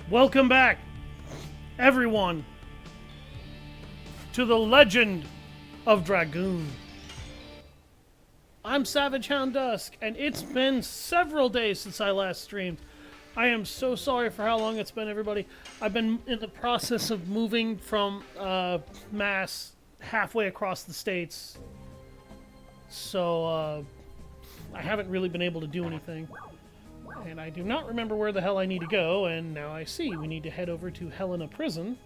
Welcome back, everyone, to the legend of Dragoon. I'm Savage Hound Dusk, and it's been several days since I last streamed. I am so sorry for how long it's been, everybody. I've been in the process of moving from Mass halfway across the states, so I haven't really been able to do anything. And I do not remember where the hell I need to go, and now I see we need to head over to Hellena prison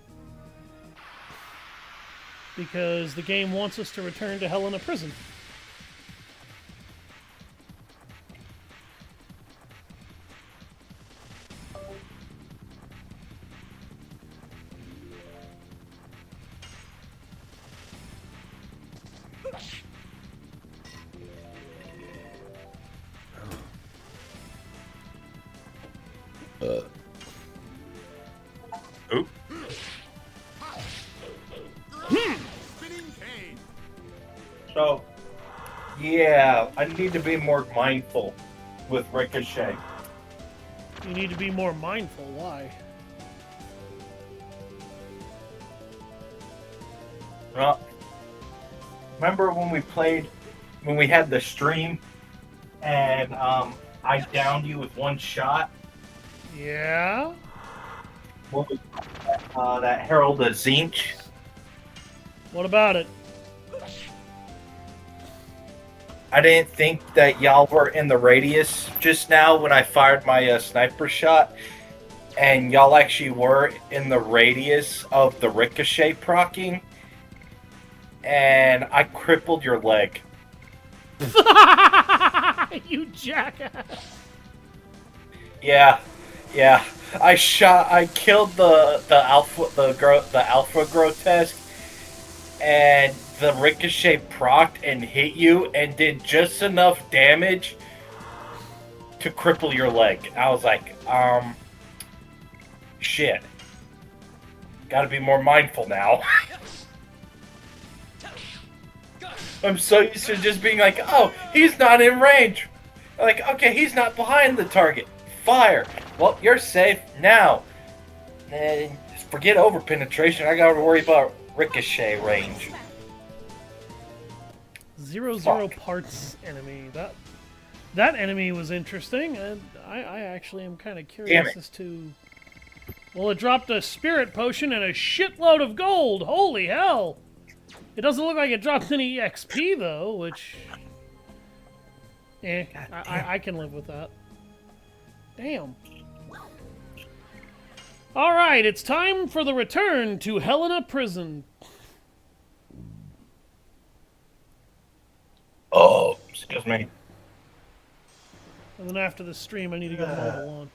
because the game wants us to return to Hellena prison. Oop. So, yeah, I need to be more mindful with Ricochet. You need to be more mindful. Why? Well, remember when we had the stream, and I downed you with one shot? Yeah? What was that Herald of Zinch? What about it? I didn't think that y'all were in the radius just now when I fired my sniper shot, and y'all actually were in the radius of the ricochet proccing, and I crippled your leg. You jackass! Yeah. I killed the alpha grotesque, and the ricochet procced and hit you and did just enough damage to cripple your leg. I was like, shit. Gotta be more mindful now. I'm so used to just being like, oh, he's not in range. Like, okay, he's not behind the target. Fire. Well, you're safe now. And forget over penetration. I gotta worry about ricochet range. 0 parts enemy. That enemy was interesting, and I actually am kind of curious as to. Well, it dropped a spirit potion and a shitload of gold. Holy hell! It doesn't look like it dropped any XP though, which. I can live with that. Damn. Alright, it's time for the return to Hellena prison. Oh, excuse me. And then after the stream, I need to go mow the lawn.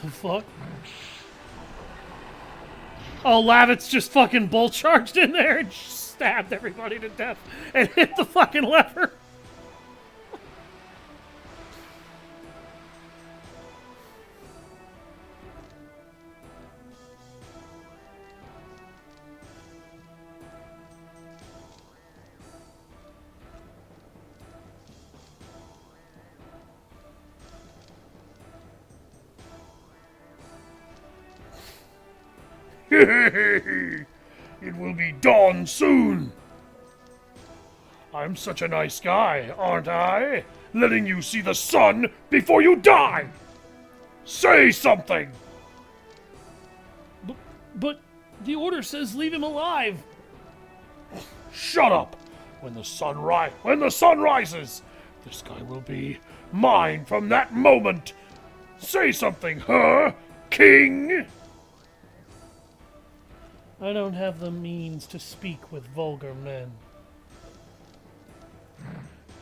The fuck? Oh, Lavitz just fucking bolt charged in there and stabbed everybody to death and hit the fucking lever. It will be dawn soon. I'm such a nice guy, aren't I? Letting you see the sun before you die. Say something. But the order says leave him alive. Shut up. When the sun rises, this guy will be mine from that moment. Say something, huh, King? I don't have the means to speak with vulgar men.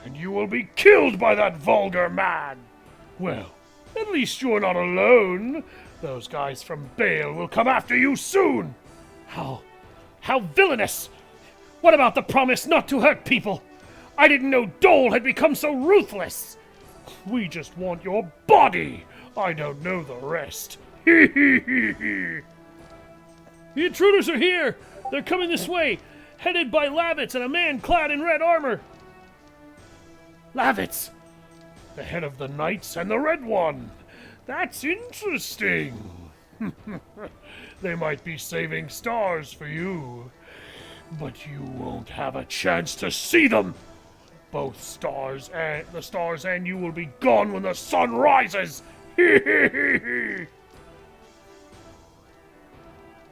And you will be killed by that vulgar man! Well, at least you're not alone. Those guys from Bale will come after you soon! How villainous! What about the promise not to hurt people? I didn't know Doel had become so ruthless. We just want your body. I don't know the rest. The intruders are here. They're coming this way, headed by Lavitz and a man clad in red armor. Lavitz, the head of the Knights and the Red One. That's interesting. They might be saving stars for you, but you won't have a chance to see them. Both stars and the stars and you will be gone when the sun rises.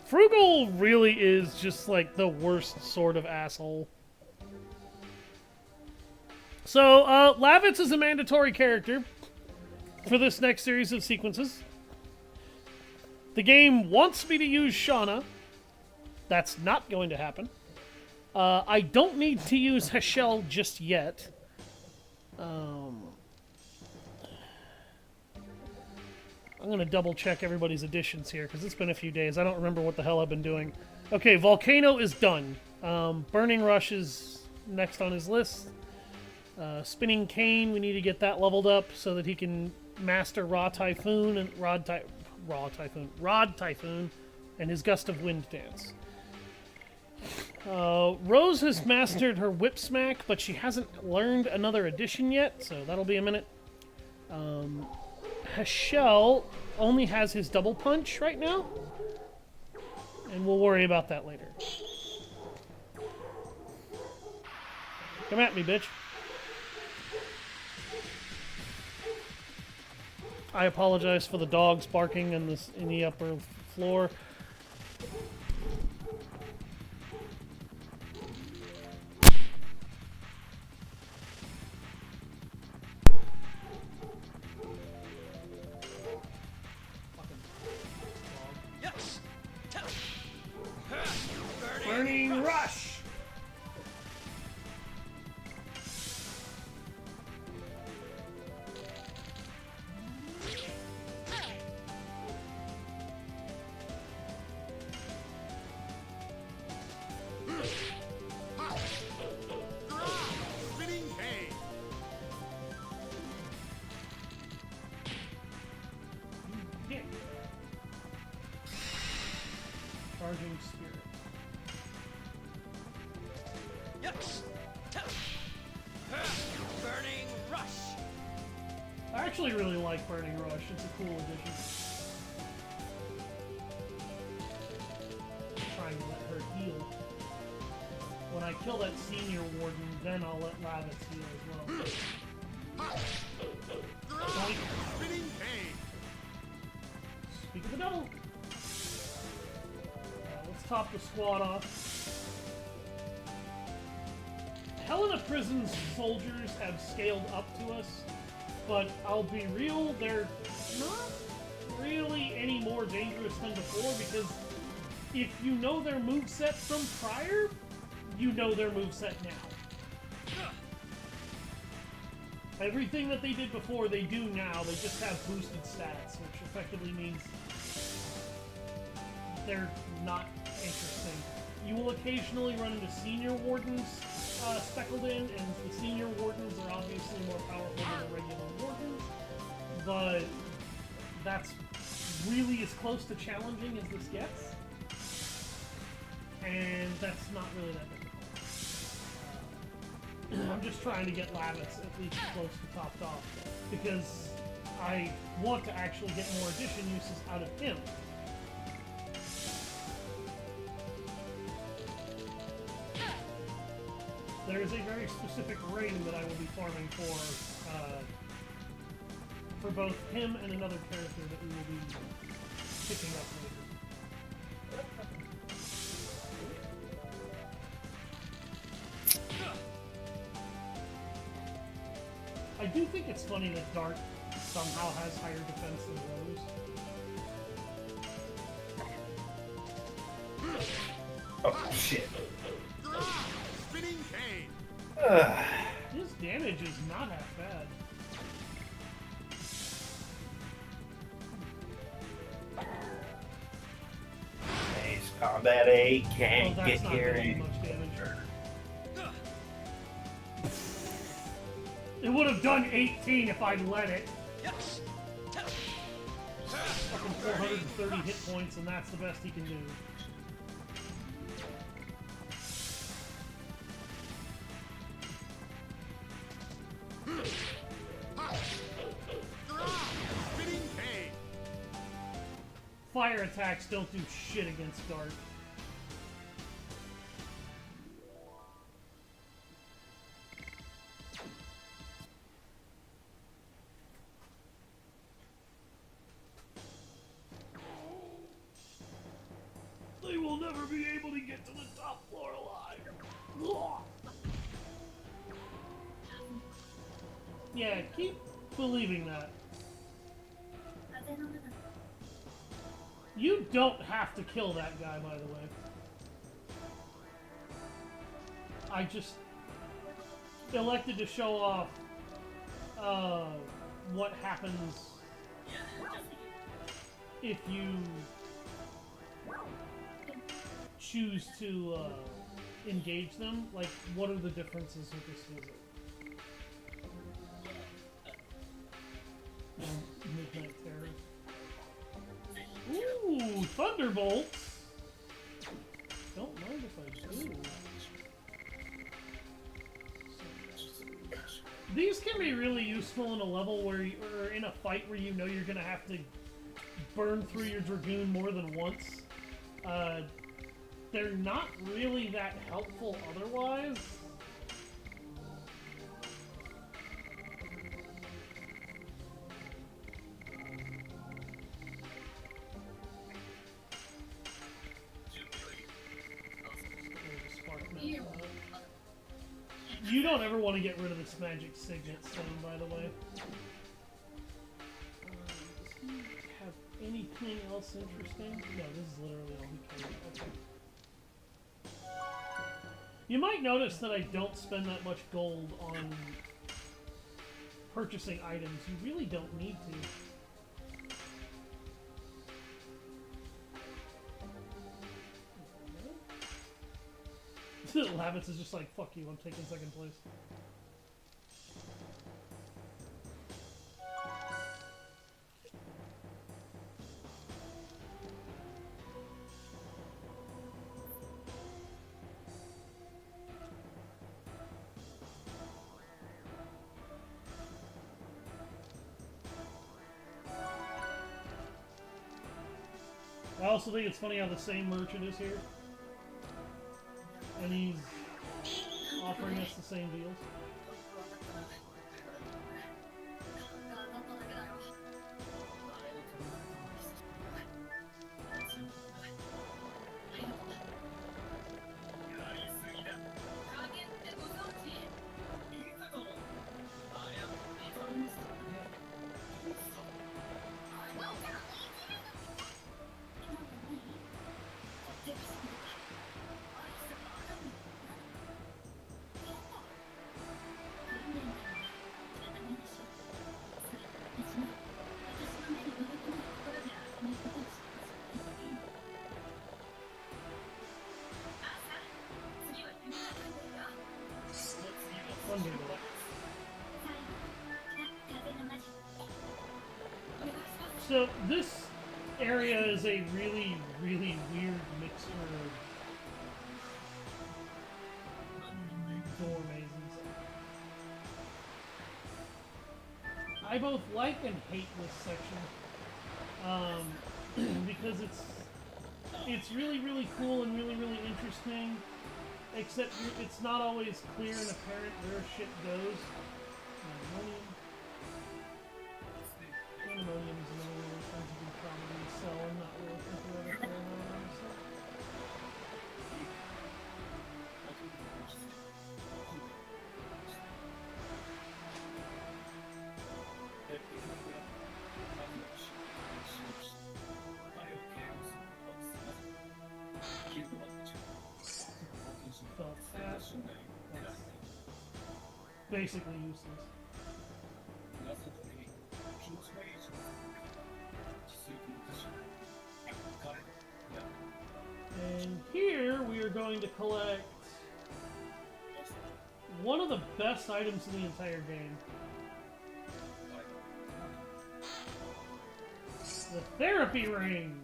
Frugal really is just like the worst sort of asshole. So, Lavitz is a mandatory character for this next series of sequences. The game wants me to use Shana. That's not going to happen. I don't need to use Heshel just yet. I'm going to double check everybody's additions here, because it's been a few days. I don't remember what the hell I've been doing. Okay, Volcano is done. Burning Rush is next on his list. Spinning Cane, we need to get that leveled up so that he can master Rod Typhoon and his Gust of Wind dance. Rose has mastered her Whip Smack, but she hasn't learned another addition yet, so that'll be a minute. Heshel only has his Double Punch right now, and we'll worry about that later. Come at me, bitch. I apologize for the dogs barking in the upper floor. Burning Rush! Charging Spirit. Burning Rush. I actually really like Burning Rush. It's a cool addition. I'm trying to let her heal. When I kill that senior warden, then I'll let Lavitz heal as well. Spinning Cane. Speak of the devil. Let's top the squad off. Hellena Prison's soldiers have scaled up to us, but I'll be real, they're not really any more dangerous than before, because if you know their moveset from prior, you know their moveset now. Everything that they did before, they do now, they just have boosted stats, which effectively means they're not interesting. You will occasionally run into senior wardens speckled in, and the senior wardens are obviously more powerful than the regular wardens, but that's really as close to challenging as this gets, and that's not really that difficult. I'm just trying to get Lavitz at least close to topped off, because I want to actually get more addition uses out of him. There is a very specific ring that I will be farming for both him and another character that we will be picking up later. I do think it's funny that Dart somehow has higher defense than Rose. Oh, shit. Spinning Cane. His damage is not half bad. Ace Combat 8 can't Well, get that's not here. doing much damage. It would have done 18 if I'd let it. Fucking 430 hit points, and that's the best he can do. Spinning cane. Fire attacks don't do shit against Dart. They will never be able to get to the top floor alive. Yeah, keep believing that. You don't have to kill that guy, by the way. I just elected to show off what happens if you choose to engage them. Like, what are the differences with this visit? Midnight Terror. Ooh, Thunderbolts! Don't mind if I do. These can be really useful in a level where or in a fight where you know you're gonna have to burn through your Dragoon more than once. They're not really that helpful otherwise. You don't ever want to get rid of this magic signet stone, by the way. Does he have anything else interesting? No, this is literally all he cares about. Okay. You might notice that I don't spend that much gold on purchasing items. You really don't need to. Lavitz is just like, fuck you, I'm taking second place. I also think it's funny how the same merchant is here. And he's offering us the same deals. So this area is a really, really weird mixture of door mazes. I both like and hate this section because it's really, really cool and really, really interesting. Except it's not always clear and apparent where shit goes. Ammonium is another one of those things you can probably sell and not really think about it very much. Felt fat. That's basically useless. And here we are going to collect one of the best items in the entire game. The therapy ring!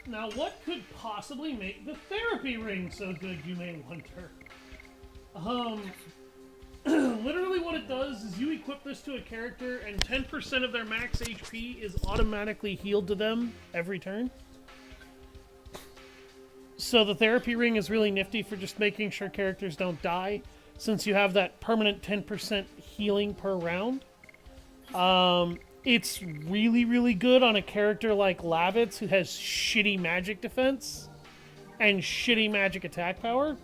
Now, what could possibly make the therapy ring so good, you may wonder? Literally what it does is you equip this to a character and 10% of their max HP is automatically healed to them every turn. So the therapy ring is really nifty for just making sure characters don't die, since you have that permanent 10% healing per round. It's really, really good on a character like Lavitz, who has shitty magic defense and shitty magic attack power.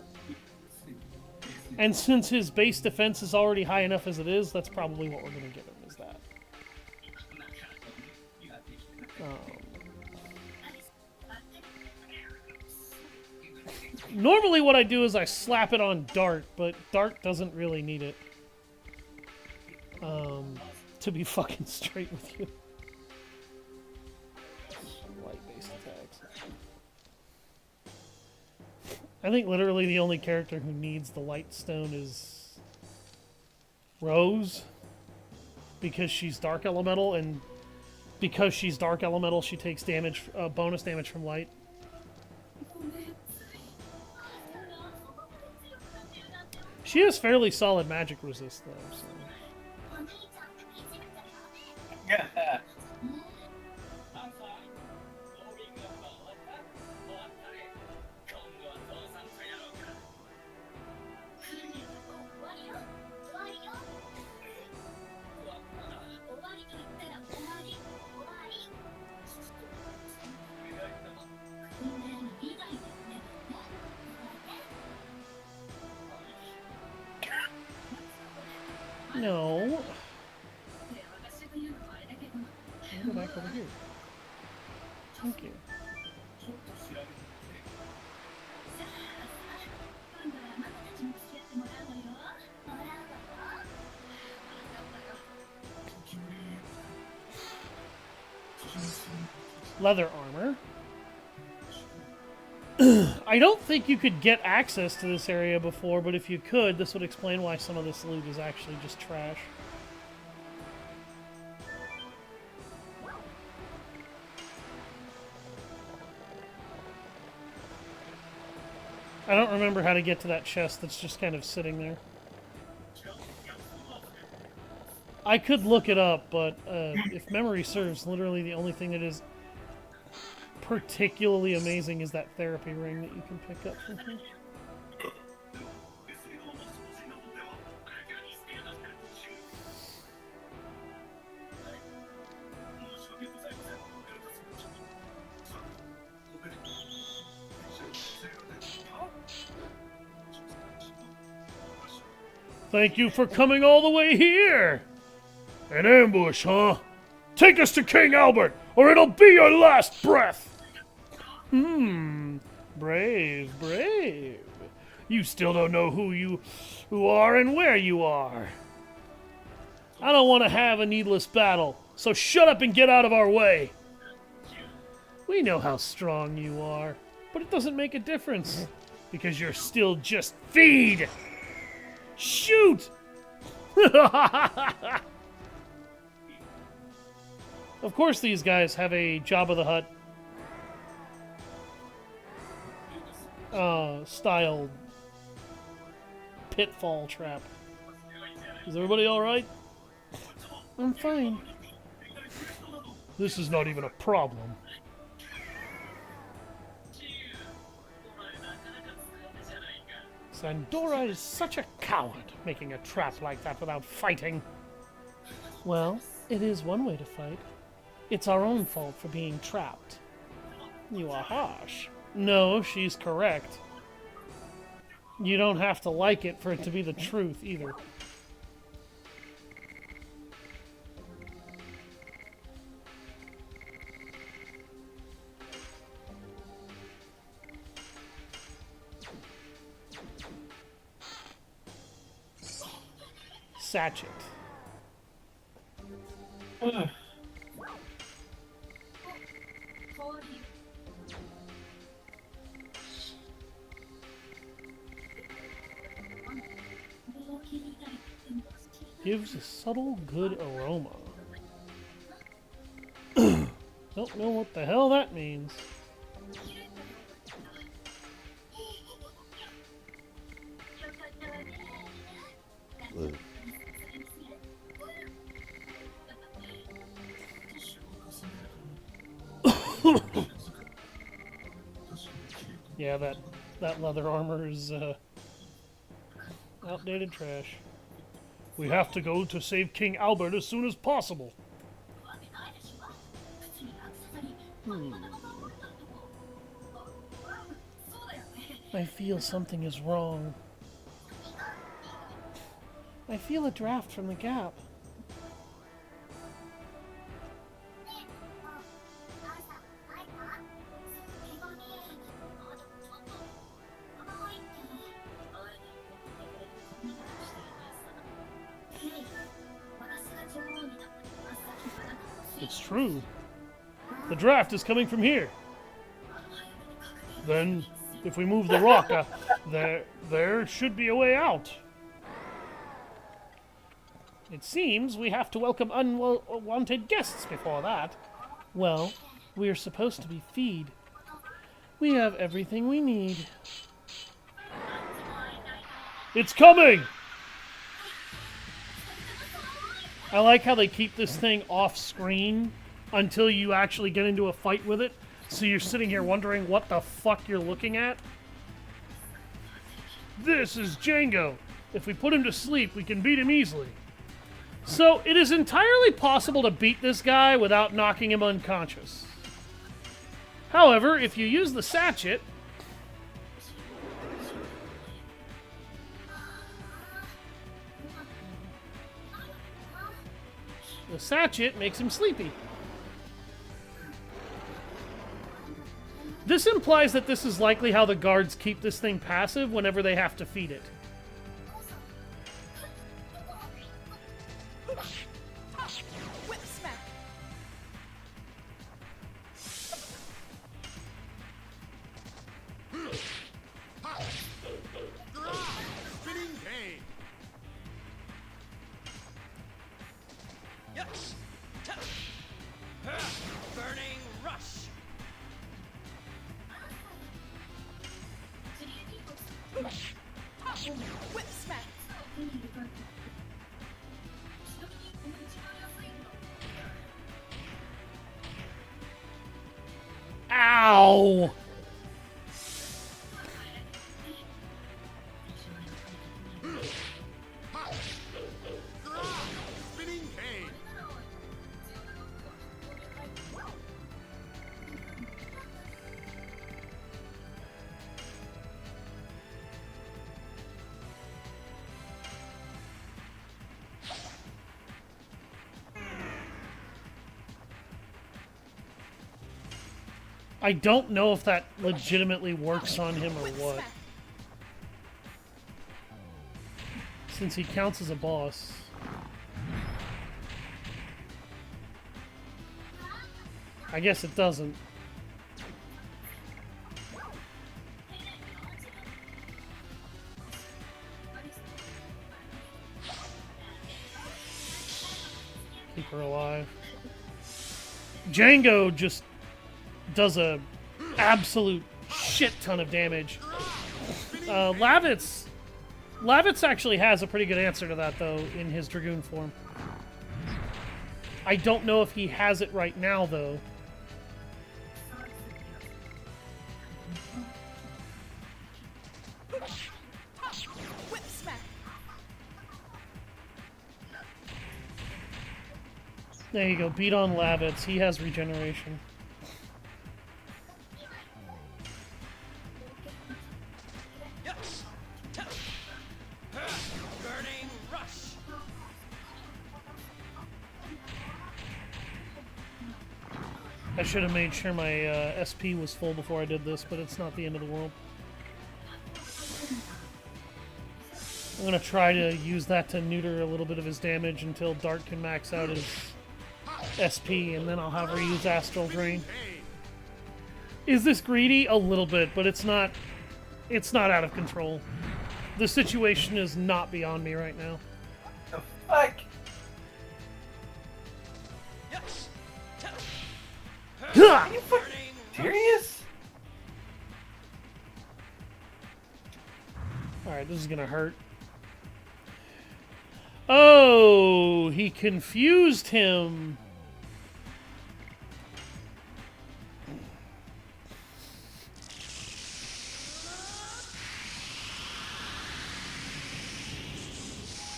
And since his base defense is already high enough as it is, that's probably what we're going to give him, is that. Normally what I do is I slap it on Dart, but Dart doesn't really need it. To be fucking straight with you. Light-based attacks. I think literally the only character who needs the light stone is Rose, because she's dark elemental, and because she's dark elemental, she takes damage, bonus damage from light. She has fairly solid magic resist, though. So. No. I'll go back over here. Thank you. Leather armor. I don't think you could get access to this area before, but if you could, this would explain why some of this loot is actually just trash. I don't remember how to get to that chest that's just kind of sitting there. I could look it up, but if memory serves, literally the only thing that is particularly amazing is that therapy ring that you can pick up from here. Thank you for coming all the way here! An ambush, huh? Take us to King Albert, or it'll be your last breath! Brave, brave. You still don't know who are and where you are. I don't want to have a needless battle, so shut up and get out of our way. We know how strong you are, but it doesn't make a difference, because you're still just feed! Shoot! Of course these guys have a Jabba the Hutt style pitfall trap. Is everybody alright? I'm fine. This is not even a problem. Sandora is such a coward, making a trap like that without fighting. Well, it is one way to fight. It's our own fault for being trapped. You are harsh. No, she's correct. You don't have to like it for it to be the truth, either. Satchet. Gives a subtle good aroma. Don't know what the hell that means. Yeah, that leather armor is outdated trash. We have to go to save King Albert as soon as possible. I feel something is wrong. I feel a draft from the gap. It's true. The draft is coming from here. Then, if we move the rock, there should be a way out. It seems we have to welcome unwanted guests before that. Well, we're supposed to be feed. We have everything we need. It's coming! I like how they keep this thing off screen until you actually get into a fight with it. So you're sitting here wondering what the fuck you're looking at. This is Django. If we put him to sleep, we can beat him easily. So it is entirely possible to beat this guy without knocking him unconscious. However, if you use the sachet, the sachet makes him sleepy. This implies that this is likely how the guards keep this thing passive whenever they have to feed it. Whip smack. Spinning cane. Yes. Burning rush. Whip smack. Ow! Spinning cane. I don't know if that legitimately works on him or what. Since he counts as a boss. I guess it doesn't. Keep her alive. Django just does a absolute shit ton of damage. Lavitz actually has a pretty good answer to that, though, in his Dragoon form. I don't know if he has it right now, though. Whip smack. There you go, beat on Lavitz. He has regeneration. Yes. Burning rush. I should have made sure my SP was full before I did this, but it's not the end of the world. I'm going to try to use that to neuter a little bit of his damage until Dart can max out his SP, and then I'll have her use Astral Drain. Cane. Is this greedy? A little bit, but it's not out of control. The situation is not beyond me right now. fuck? Yes. Huh! Burning Serious? Alright, this is gonna hurt. Oh, he confused him.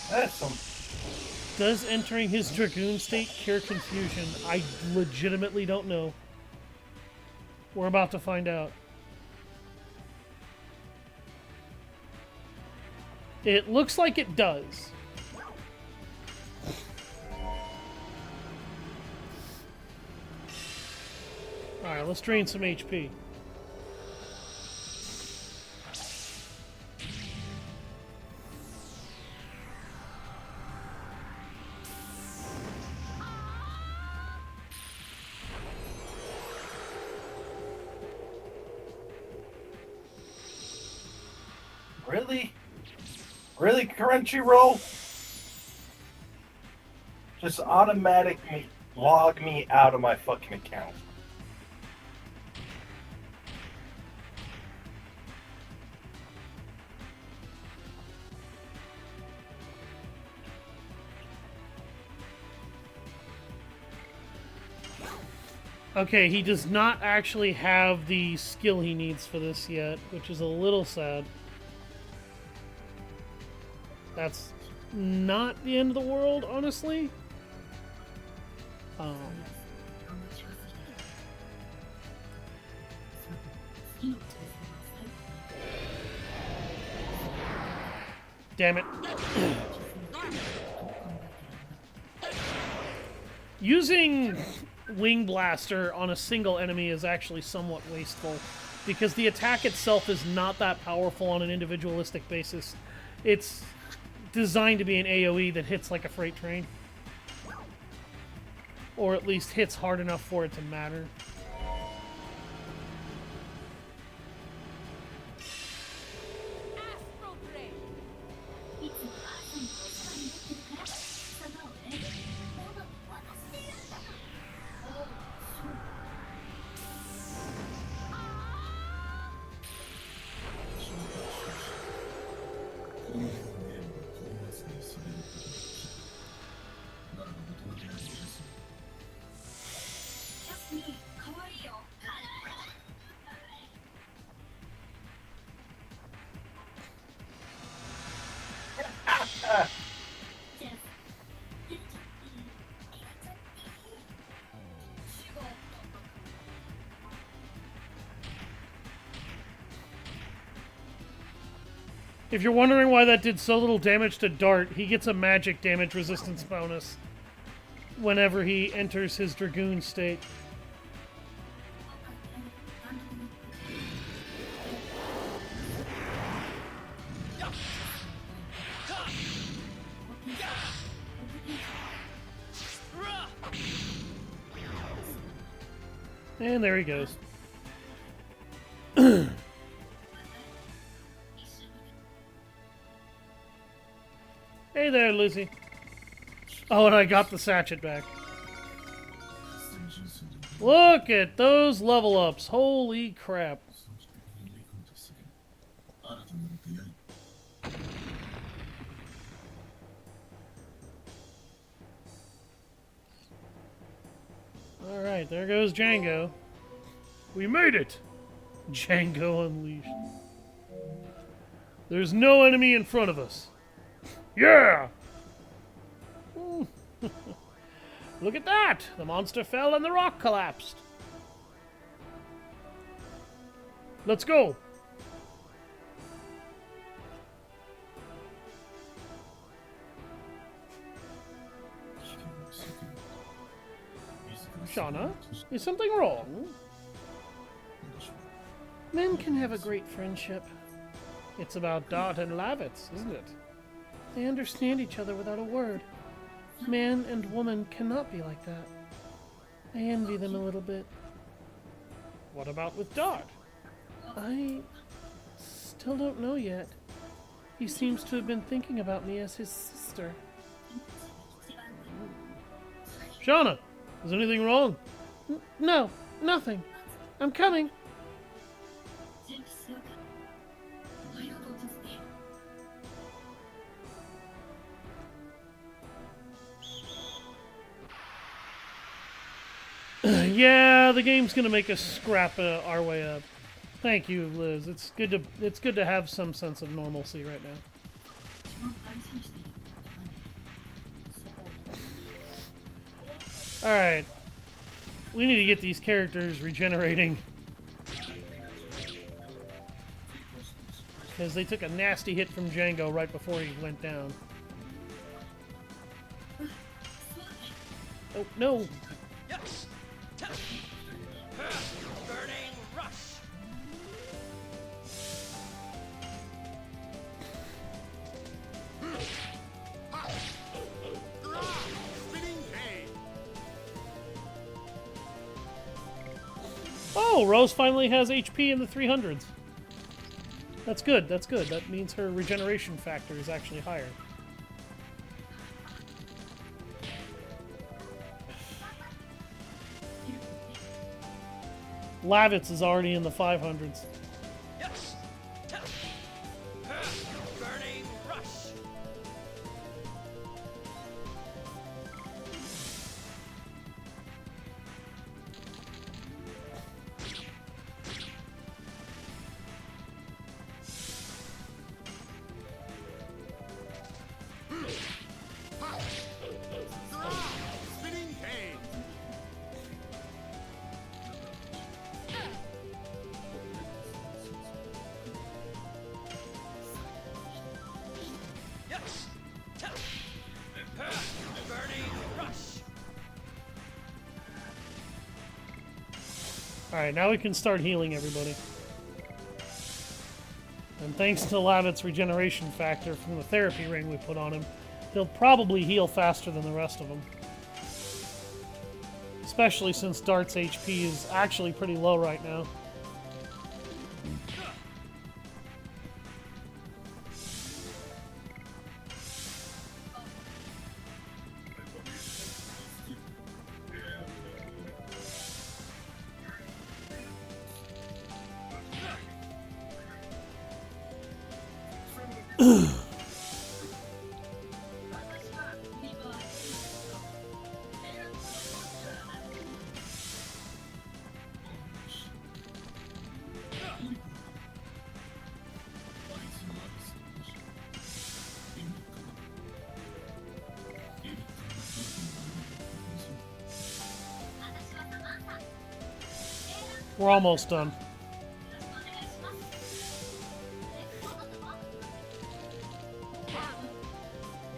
That's some. Does entering his Dragoon state cure confusion? I legitimately don't know. We're about to find out. It looks like it does. Alright, let's drain some HP. Really? Really, Crunchyroll? Just automatically log me out of my fucking account. Okay, he does not actually have the skill he needs for this yet, which is a little sad. That's not the end of the world, honestly. Damn it. Using Wing Blaster on a single enemy is actually somewhat wasteful, because the attack itself is not that powerful on an individualistic basis. It's designed to be an AoE that hits like a freight train. Or at least hits hard enough for it to matter. astral ray. If you're wondering why that did so little damage to Dart, he gets a magic damage resistance bonus whenever he enters his Dragoon state. And there he goes. Hey there, Lizzie. Oh, and I got the sachet back. Look at those level ups. Holy crap. Alright, there goes Django. We made it! Django Unleashed. There's no enemy in front of us. Yeah! Look at that! The monster fell and the rock collapsed. Let's go! Shana, is something wrong? Men can have a great friendship. It's about Dot and Lavitz, isn't it? They understand each other without a word. Man and woman cannot be like that. I envy them a little bit. What about with Dot? I still don't know yet. He seems to have been thinking about me as his sister. Shana, is anything wrong? No, nothing. I'm coming. Yeah, the game's gonna make us scrap our way up. Thank you, Liz. It's good to have some sense of normalcy right now. All right, we need to get these characters regenerating because they took a nasty hit from Django right before he went down. Oh no! Yes. Burning rush. Spinning cane. Oh, Rose finally has HP in the 300s. That's good, that's good. That means her regeneration factor is actually higher. Lavitz is already in the 500s. Yes. Burning rush. Spinning cane. Yes. Burning rush. Alright, now we can start healing everybody. And thanks to Lavitz's regeneration factor from the therapy ring we put on him, he'll probably heal faster than the rest of them. Especially since Dart's HP is actually pretty low right now. We're almost done.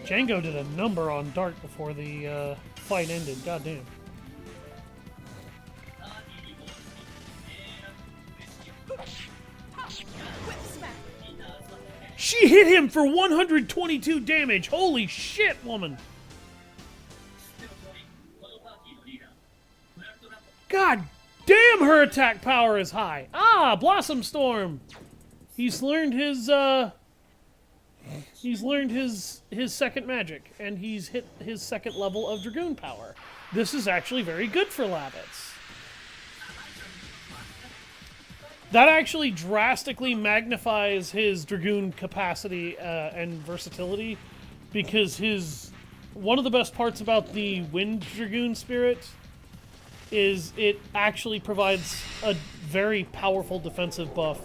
Django did a number on Dart before the fight ended. Goddamn. Whip smack. She hit him for 122 damage. Holy shit, woman. God damn, her attack power is high. Ah, Blossom Storm. He's learned his second magic, and he's hit his second level of Dragoon power. This is actually very good for Lavitz. That actually drastically magnifies his Dragoon capacity and versatility, because one of the best parts about the Wind Dragoon Spirit is it actually provides a very powerful defensive buff.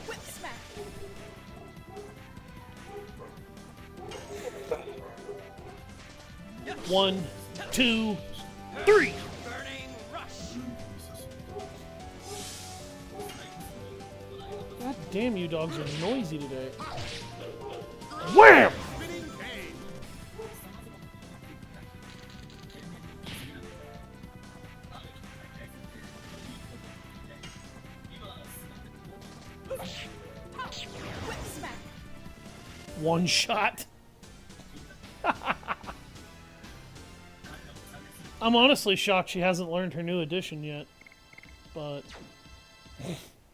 Whip smack. 1, 2, 3. Burning rush. God damn, you dogs are noisy today. Wham! Spinning cane. Whip smack. One shot. I'm honestly shocked she hasn't learned her new addition yet, but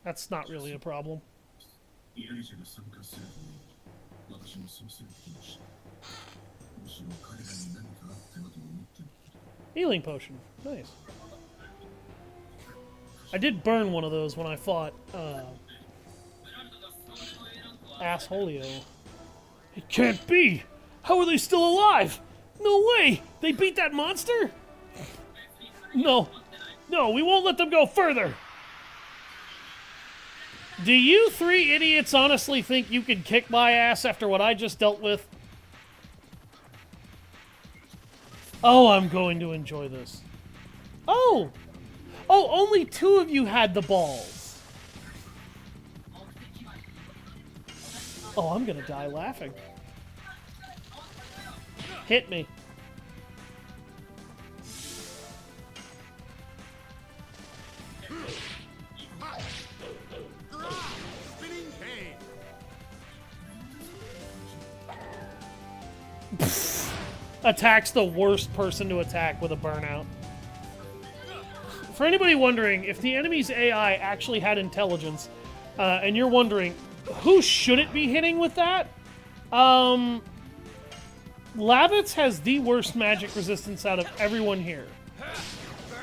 that's not really a problem. Healing potion. Nice. I did burn one of those when I fought Assholio. It can't be! How are they still alive? No way! They beat that monster? No. No, we won't let them go further! Do you three idiots honestly think you can kick my ass after what I just dealt with? Oh, I'm going to enjoy this. Oh! Oh, only 2 of you had the balls. Oh, I'm gonna die laughing. Hit me. Spinning cane. Attack's the worst person to attack with a burnout. For anybody wondering, if the enemy's AI actually had intelligence, and you're wondering, who should it be hitting with that? Lavitz has the worst magic resistance out of everyone here.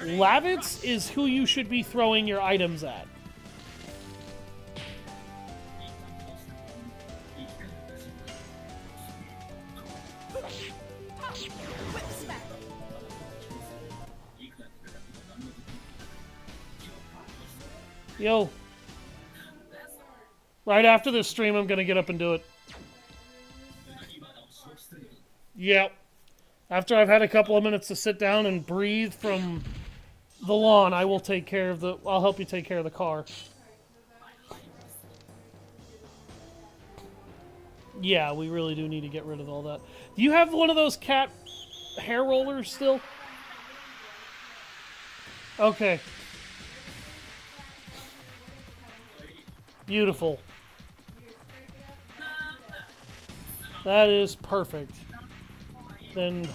Lavitz is who you should be throwing your items at. Whip smack. Yo. Right after this stream, I'm gonna get up and do it. Yep. After I've had a couple of minutes to sit down and breathe from the lawn, I will take care of the... I'll help you take care of the car. Yeah, we really do need to get rid of all that. Do you have one of those cat hair rollers still? Okay. Beautiful. That is perfect. Then...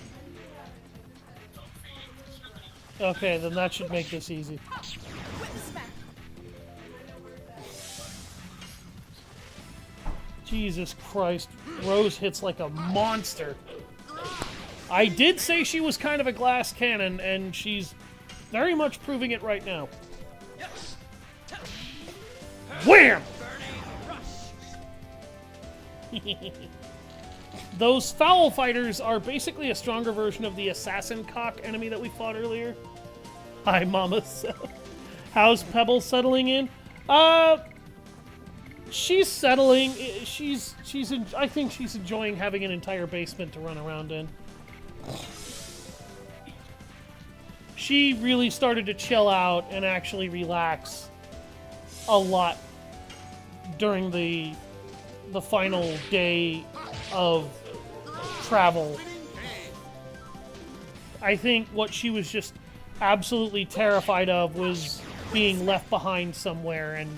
Okay, then that should make this easy. Whip smack. Jesus Christ. Rose hits like a monster. I did say she was kind of a glass cannon, and she's very much proving it right now. Wham! Those foul fighters are basically a stronger version of the assassin cock enemy that we fought earlier. Hi, Mama. How's Pebble settling in? She's settling. I think she's enjoying having an entire basement to run around in. She really started to chill out and actually relax a lot during the final day of travel. I think what she was just absolutely terrified of was being left behind somewhere and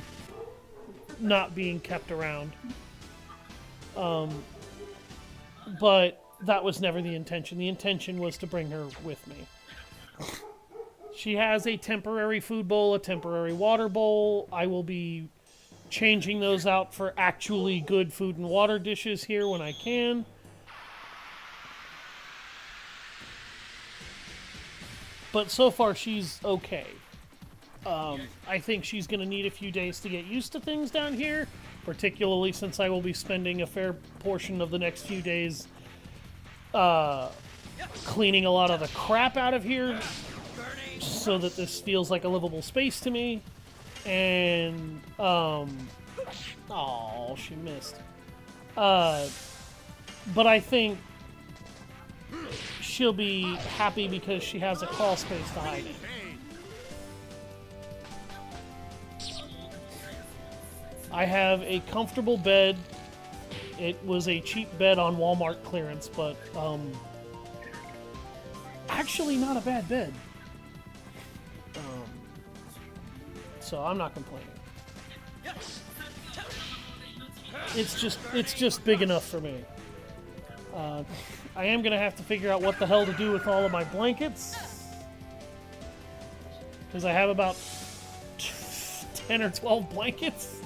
not being kept around. But that was never the intention. The intention was to bring her with me. She has a temporary food bowl, a temporary water bowl. I will be changing those out for actually good food and water dishes here when I can. But so far, she's okay. I think she's going to need a few days to get used to things down here, particularly since I will be spending a fair portion of the next few days cleaning a lot of the crap out of here so that this feels like a livable space to me. And, oh, she missed. But I think she'll be happy because she has a crawl space to hide in. I have a comfortable bed. It was a cheap bed on Walmart clearance, but actually not a bad bed. So I'm not complaining. It's just big enough for me. I am gonna have to figure out what the hell to do with all of my blankets, because I have about 10 or 12 blankets.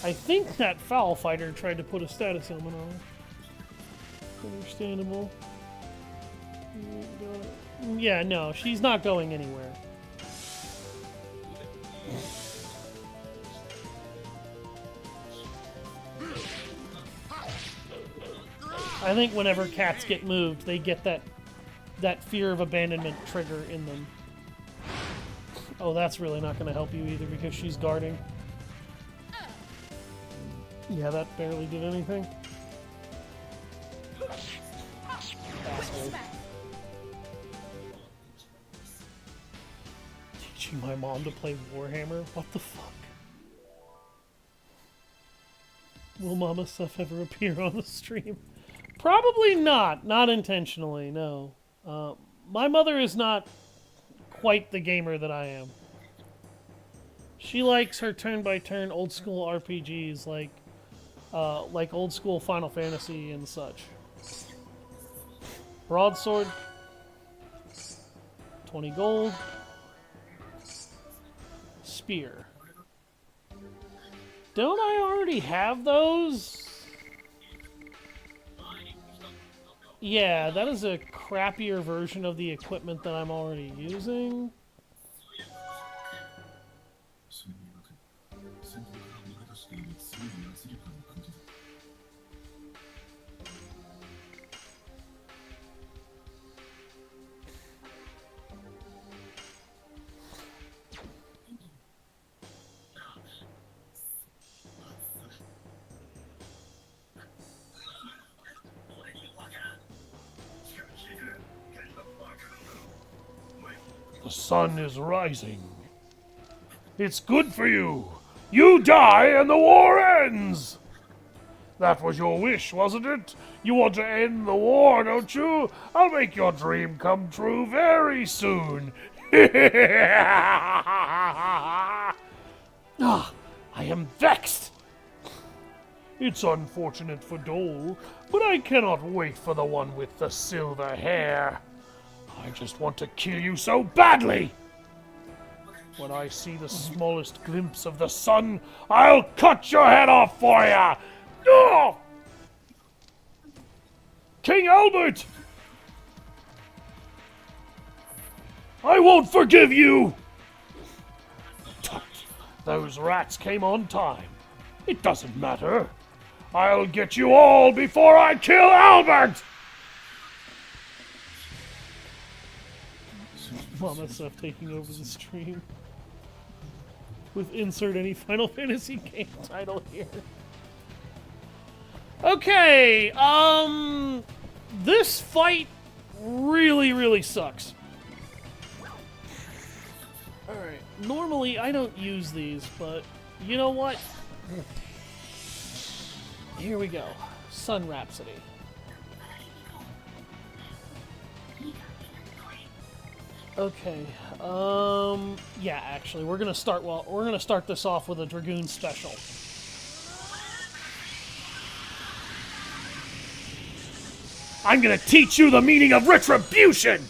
I think that foul fighter tried to put a status element on her. Understandable. Yeah, no, she's not going anywhere. I think whenever cats get moved, they get that fear of abandonment trigger in them. Oh, that's really not going to help you either because she's guarding. Yeah, that barely did anything. Asshole. Teaching my mom to play Warhammer? What the fuck? Will Mama stuff ever appear on the stream? Probably not. Not intentionally, no. My mother is not quite the gamer that I am. She likes her turn-by-turn old-school RPGs like old-school Final Fantasy and such. Broadsword. 20 gold. Spear. Don't I already have those? Yeah, that is a crappier version of the equipment that I'm already using. The sun is rising. It's good for you. You die and the war ends. That was your wish, wasn't it? You want to end the war, don't you? I'll make your dream come true very soon. Ah, I am vexed. It's unfortunate for Doel, but I cannot wait for the one with the silver hair. I just want to kill you so badly! When I see the smallest glimpse of the sun, I'll cut your head off for you! Oh! King Albert! I won't forgive you! Tut, those rats came on time. It doesn't matter. I'll get you all before I kill Albert! Mama stuff taking over the stream. With insert any Final Fantasy game title here. Okay, this fight really sucks. Alright, normally I don't use these, but you know what? Here we go. Sun Rhapsody. Okay. Yeah, actually, we're gonna start this off with a Dragoon special. I'm gonna teach you the meaning of retribution!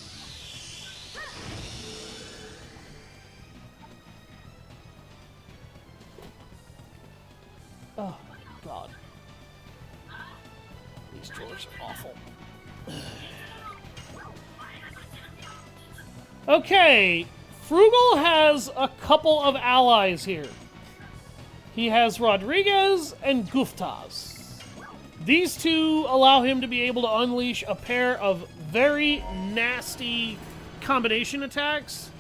Oh, God. These drawers are awful. Okay, Frugal has a couple of allies here. He has Rodriguez and Guftas. These two allow him to be able to unleash a pair of very nasty combination attacks,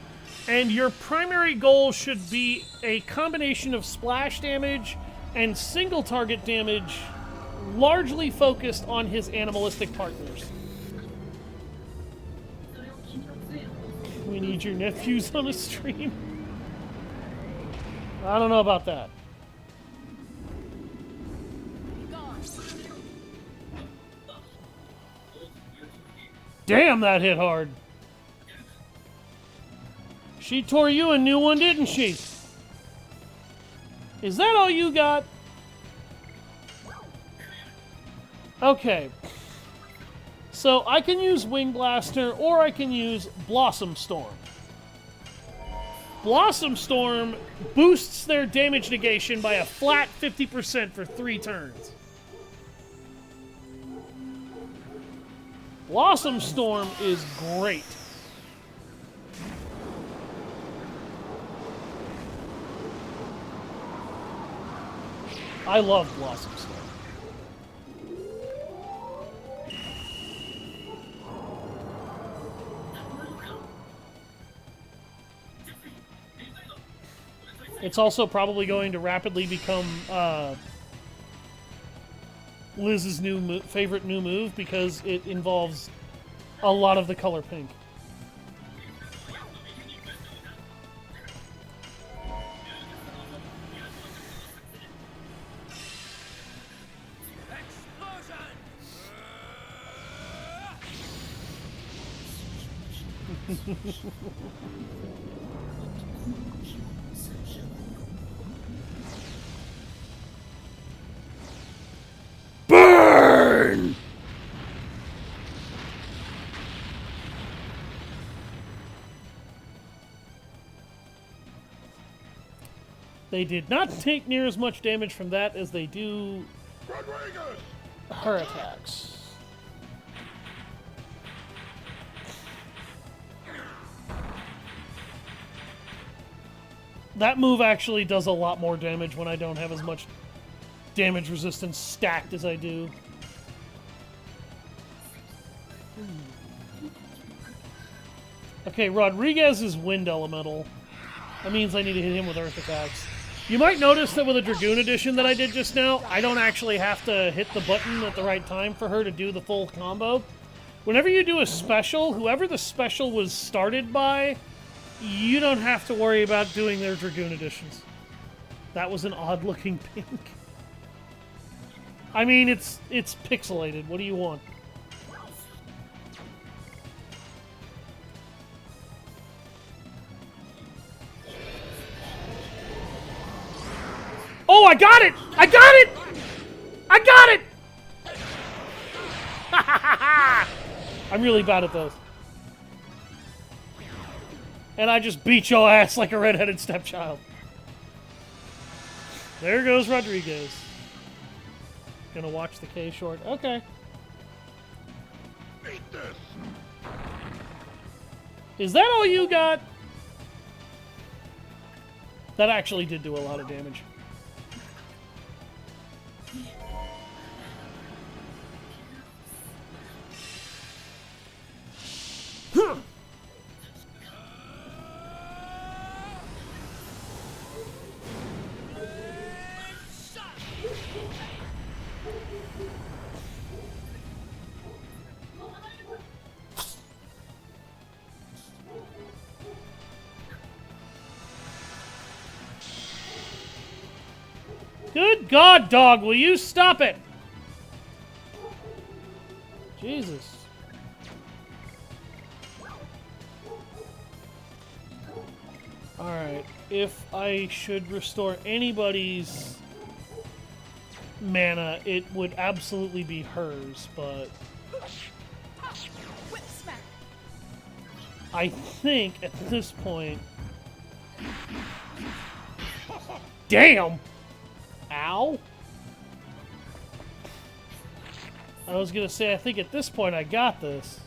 and your primary goal should be a combination of splash damage and single target damage, largely focused on his animalistic partners. We need your nephews on a stream. I don't know about that. Damn, that hit hard. She tore you a new one, didn't she? Is that all you got? Okay. So I can use Wing Blaster or I can use Blossom Storm. Blossom Storm boosts their damage negation by a flat 50% for 3 turns. Blossom Storm is great. I love Blossom Storm. It's also probably going to rapidly become Liz's favorite new move because it involves a lot of the color pink. Burn! They did not take near as much damage from that as they do her attacks. That move actually does a lot more damage when I don't have as much damage resistance stacked as I do. Okay, Rodriguez is wind elemental. That means I need to hit him with earth attacks. You might notice that with a Dragoon edition that I did just now, I don't actually have to hit the button at the right time for her to do the full combo. Whenever you do a special, whoever the special was started by, you don't have to worry about doing their Dragoon editions. That was an odd-looking pink. I mean, it's pixelated. What do you want? Oh, I got it! I got it! I got it! I'm really bad at those. And I just beat your ass like a redheaded stepchild. There goes Rodriguez. Gonna watch the K short. Okay. Is that all you got? That actually did do a lot of damage. Good God, dog, will you stop it? Jesus. Alright, if I should restore anybody's mana, it would absolutely be hers, but Whip smack. I think at this point... Damn! Ow! I was gonna say, I think at this point I got this.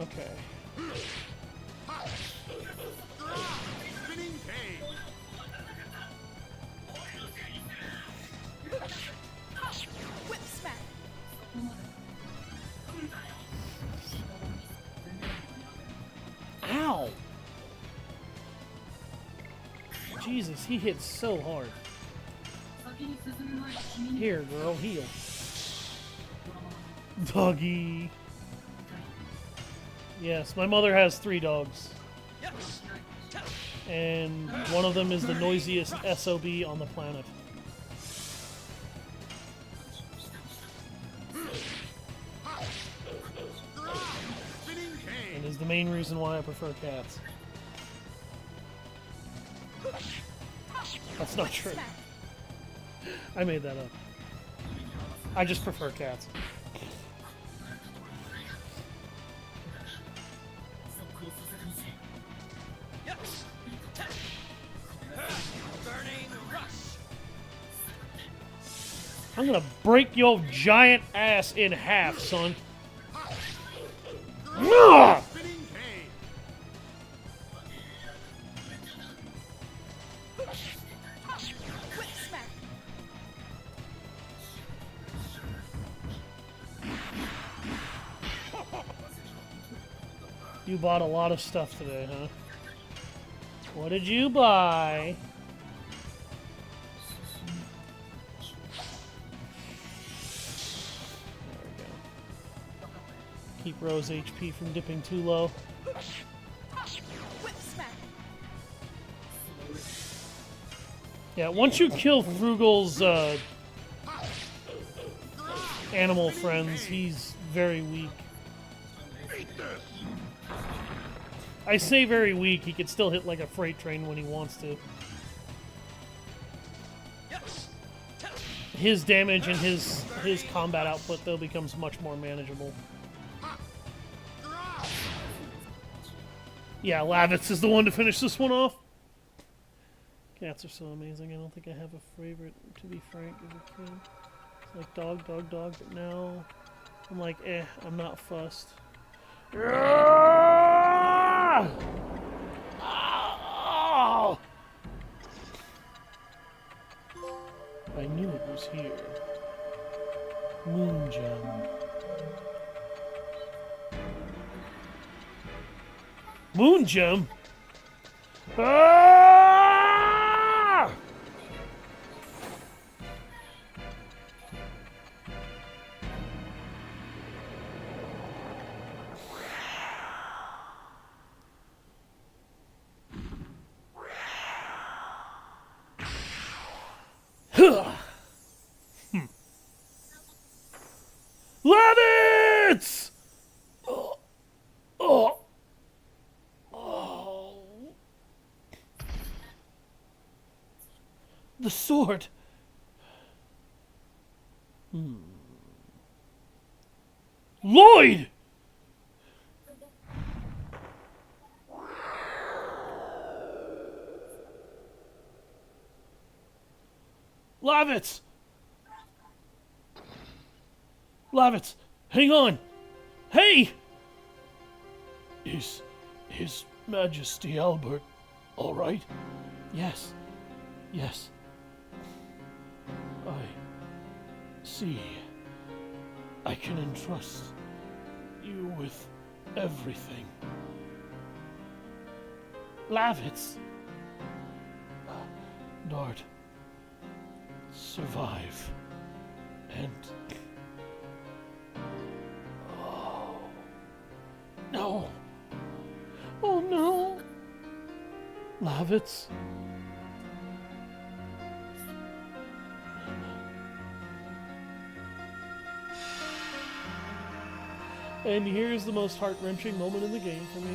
Okay. Spinning cane. Whip smack. Ow! Jesus, he hits so hard. Here, girl, heal. Doggy. Yes, my mother has 3 dogs. And one of them is the noisiest SOB on the planet. Spinning cane. And is the main reason why I prefer cats. That's not true. Smack. I made that up. I just prefer cats. I'm gonna break your giant ass in half, son. Ugh! Spinning cane. Whip smack. You bought a lot of stuff today, huh? What did you buy? There we go. Keep Rose HP from dipping too low. Whip smack. Yeah, once you kill Frugal's animal friends, he's very weak. I say very weak, he could still hit like a freight train when he wants to. His damage and his combat output, though, becomes much more manageable. Yeah, Lavitz is the one to finish this one off. Cats are so amazing. I don't think I have a favorite, to be frank, as a kid. It's like dog, dog, dog, but now I'm like, I'm not fussed. Oh! I knew it was here. Moon gem. Moon gem? Ah! Lavitz! Oh. Oh. Oh. The sword. Lloyd! Lavitz! Lavitz, hang on! Hey! Is His Majesty Albert all right? Yes. Yes. I see. I can entrust you with everything. Lavitz. Dart, survive. And... Oh. No! Oh no. Lavitz? And here's the most heart-wrenching moment in the game for me.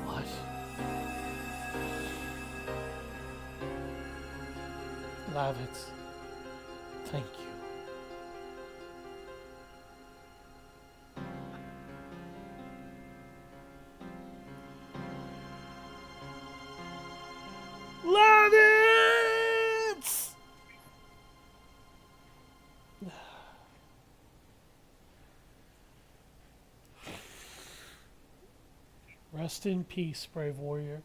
What? Lavitz, thank you. Lavitz! Rest in peace, brave warrior.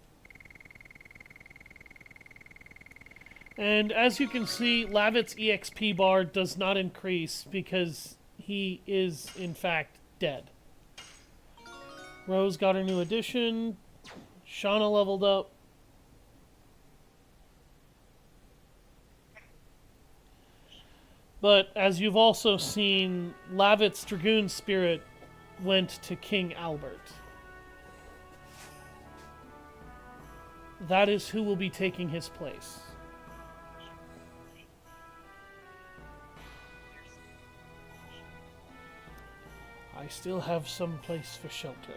And as you can see, Lavitz's EXP bar does not increase because he is, in fact, dead. Rose got a new addition. Shana leveled up. But as you've also seen, Lavitz's Dragoon spirit went to King Albert. That is who will be taking his place. I still have some place for shelter.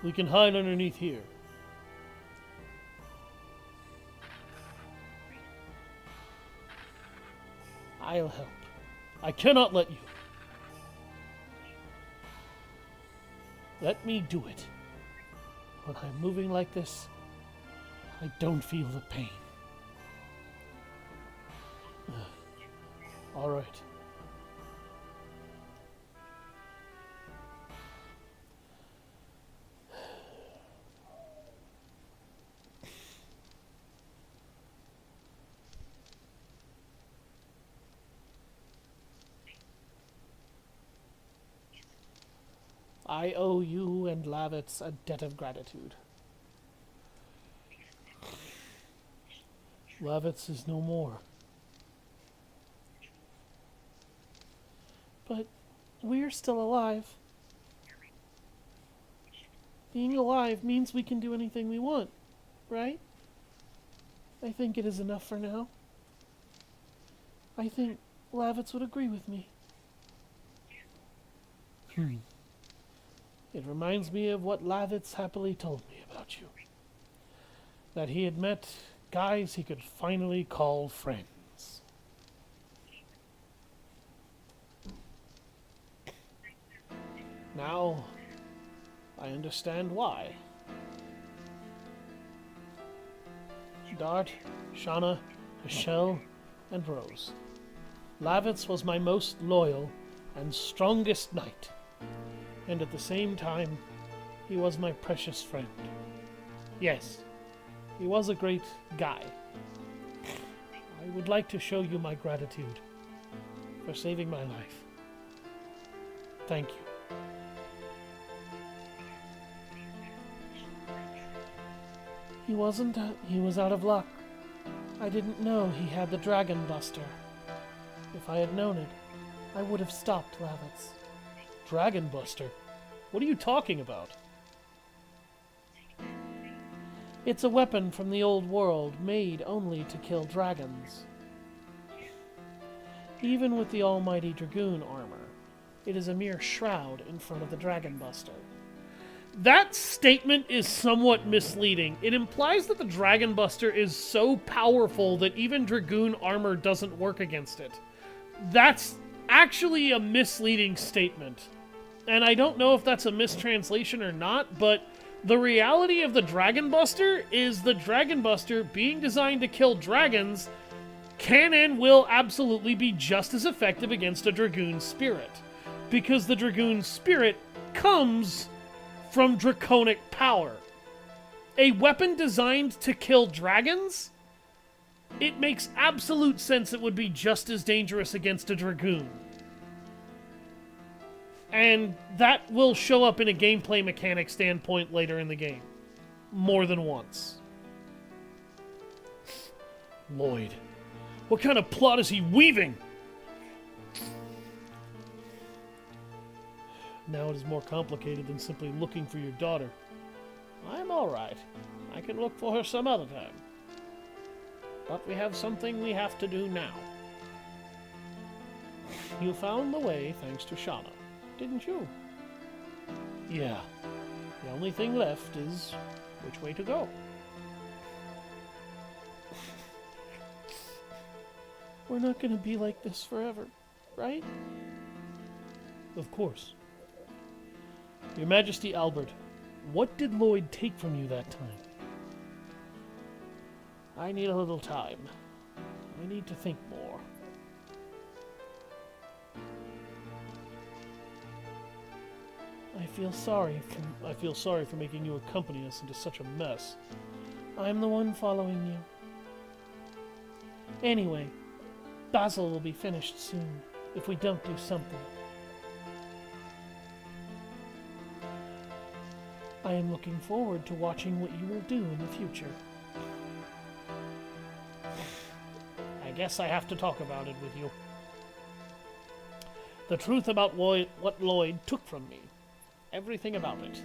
We can hide underneath here. I'll help. I cannot let you. Let me do it. When I'm moving like this, I don't feel the pain. All right. I owe you and Lavitz a debt of gratitude. Lavitz is no more. But we're still alive. Being alive means we can do anything we want, right? I think it is enough for now. I think Lavitz would agree with me. It reminds me of what Lavitz happily told me about you. That he had met guys he could finally call friends. Now, I understand why. Dart, Shana, Michelle, and Rose. Lavitz was my most loyal and strongest knight. And at the same time, he was my precious friend. Yes, he was a great guy. I would like to show you my gratitude for saving my life. Thank you. He was out of luck. I didn't know he had the Dragon Buster. If I had known it, I would have stopped Lavitz. Dragon Buster? What are you talking about? It's a weapon from the old world, made only to kill dragons. Even with the almighty Dragoon armor, it is a mere shroud in front of the Dragon Buster. That statement is somewhat misleading. It implies that the Dragon Buster is so powerful that even Dragoon armor doesn't work against it. That's actually a misleading statement. And I don't know if that's a mistranslation or not, but the reality of the Dragon Buster is the Dragon Buster, being designed to kill dragons, can and will absolutely be just as effective against a Dragoon spirit. Because the Dragoon spirit comes from draconic power. A weapon designed to kill dragons? It makes absolute sense it would be just as dangerous against a Dragoon. And that will show up in a gameplay mechanic standpoint later in the game. More than once. Lloyd, what kind of plot is he weaving? Now it is more complicated than simply looking for your daughter. I'm all right. I can look for her some other time. But we have something we have to do now. You found the way thanks to Shana, didn't you? Yeah. The only thing left is which way to go. We're not going to be like this forever, right? Of course. Your Majesty Albert, what did Lloyd take from you that time? I need a little time. I need to think more. I feel sorry for making you accompany us into such a mess. I'm the one following you. Anyway, Basil will be finished soon, if we don't do something. I am looking forward to watching what you will do in the future. I guess I have to talk about it with you. The truth about what Lloyd took from me. Everything about it.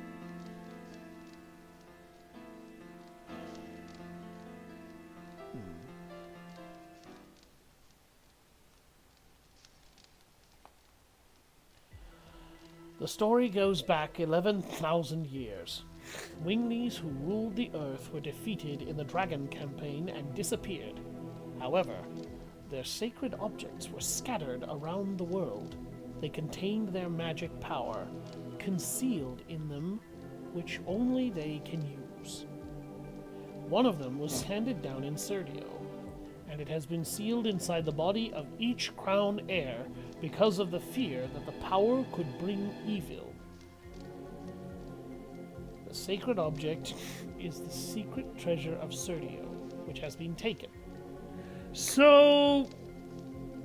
The story goes back 11,000 years. Winglies who ruled the Earth were defeated in the Dragon campaign and disappeared. However, their sacred objects were scattered around the world. They contained their magic power, concealed in them, which only they can use. One of them was handed down in Serdio, and it has been sealed inside the body of each crown heir because of the fear that the power could bring evil. The sacred object is the secret treasure of Serdio, which has been taken. So,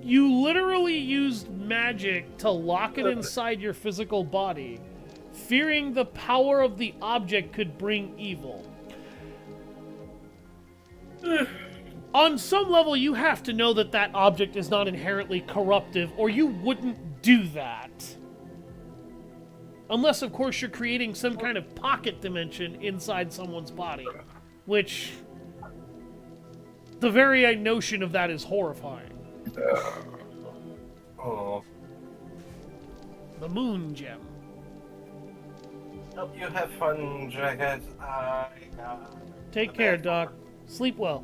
you literally used magic to lock it inside your physical body, fearing the power of the object could bring evil. On some level, you have to know that that object is not inherently corruptive, or you wouldn't do that. Unless, of course, you're creating some kind of pocket dimension inside someone's body. Which, the very notion of that is horrifying. Oh. The moon gem. Hope you have fun, Jackass. Take care, Doc. Sleep well.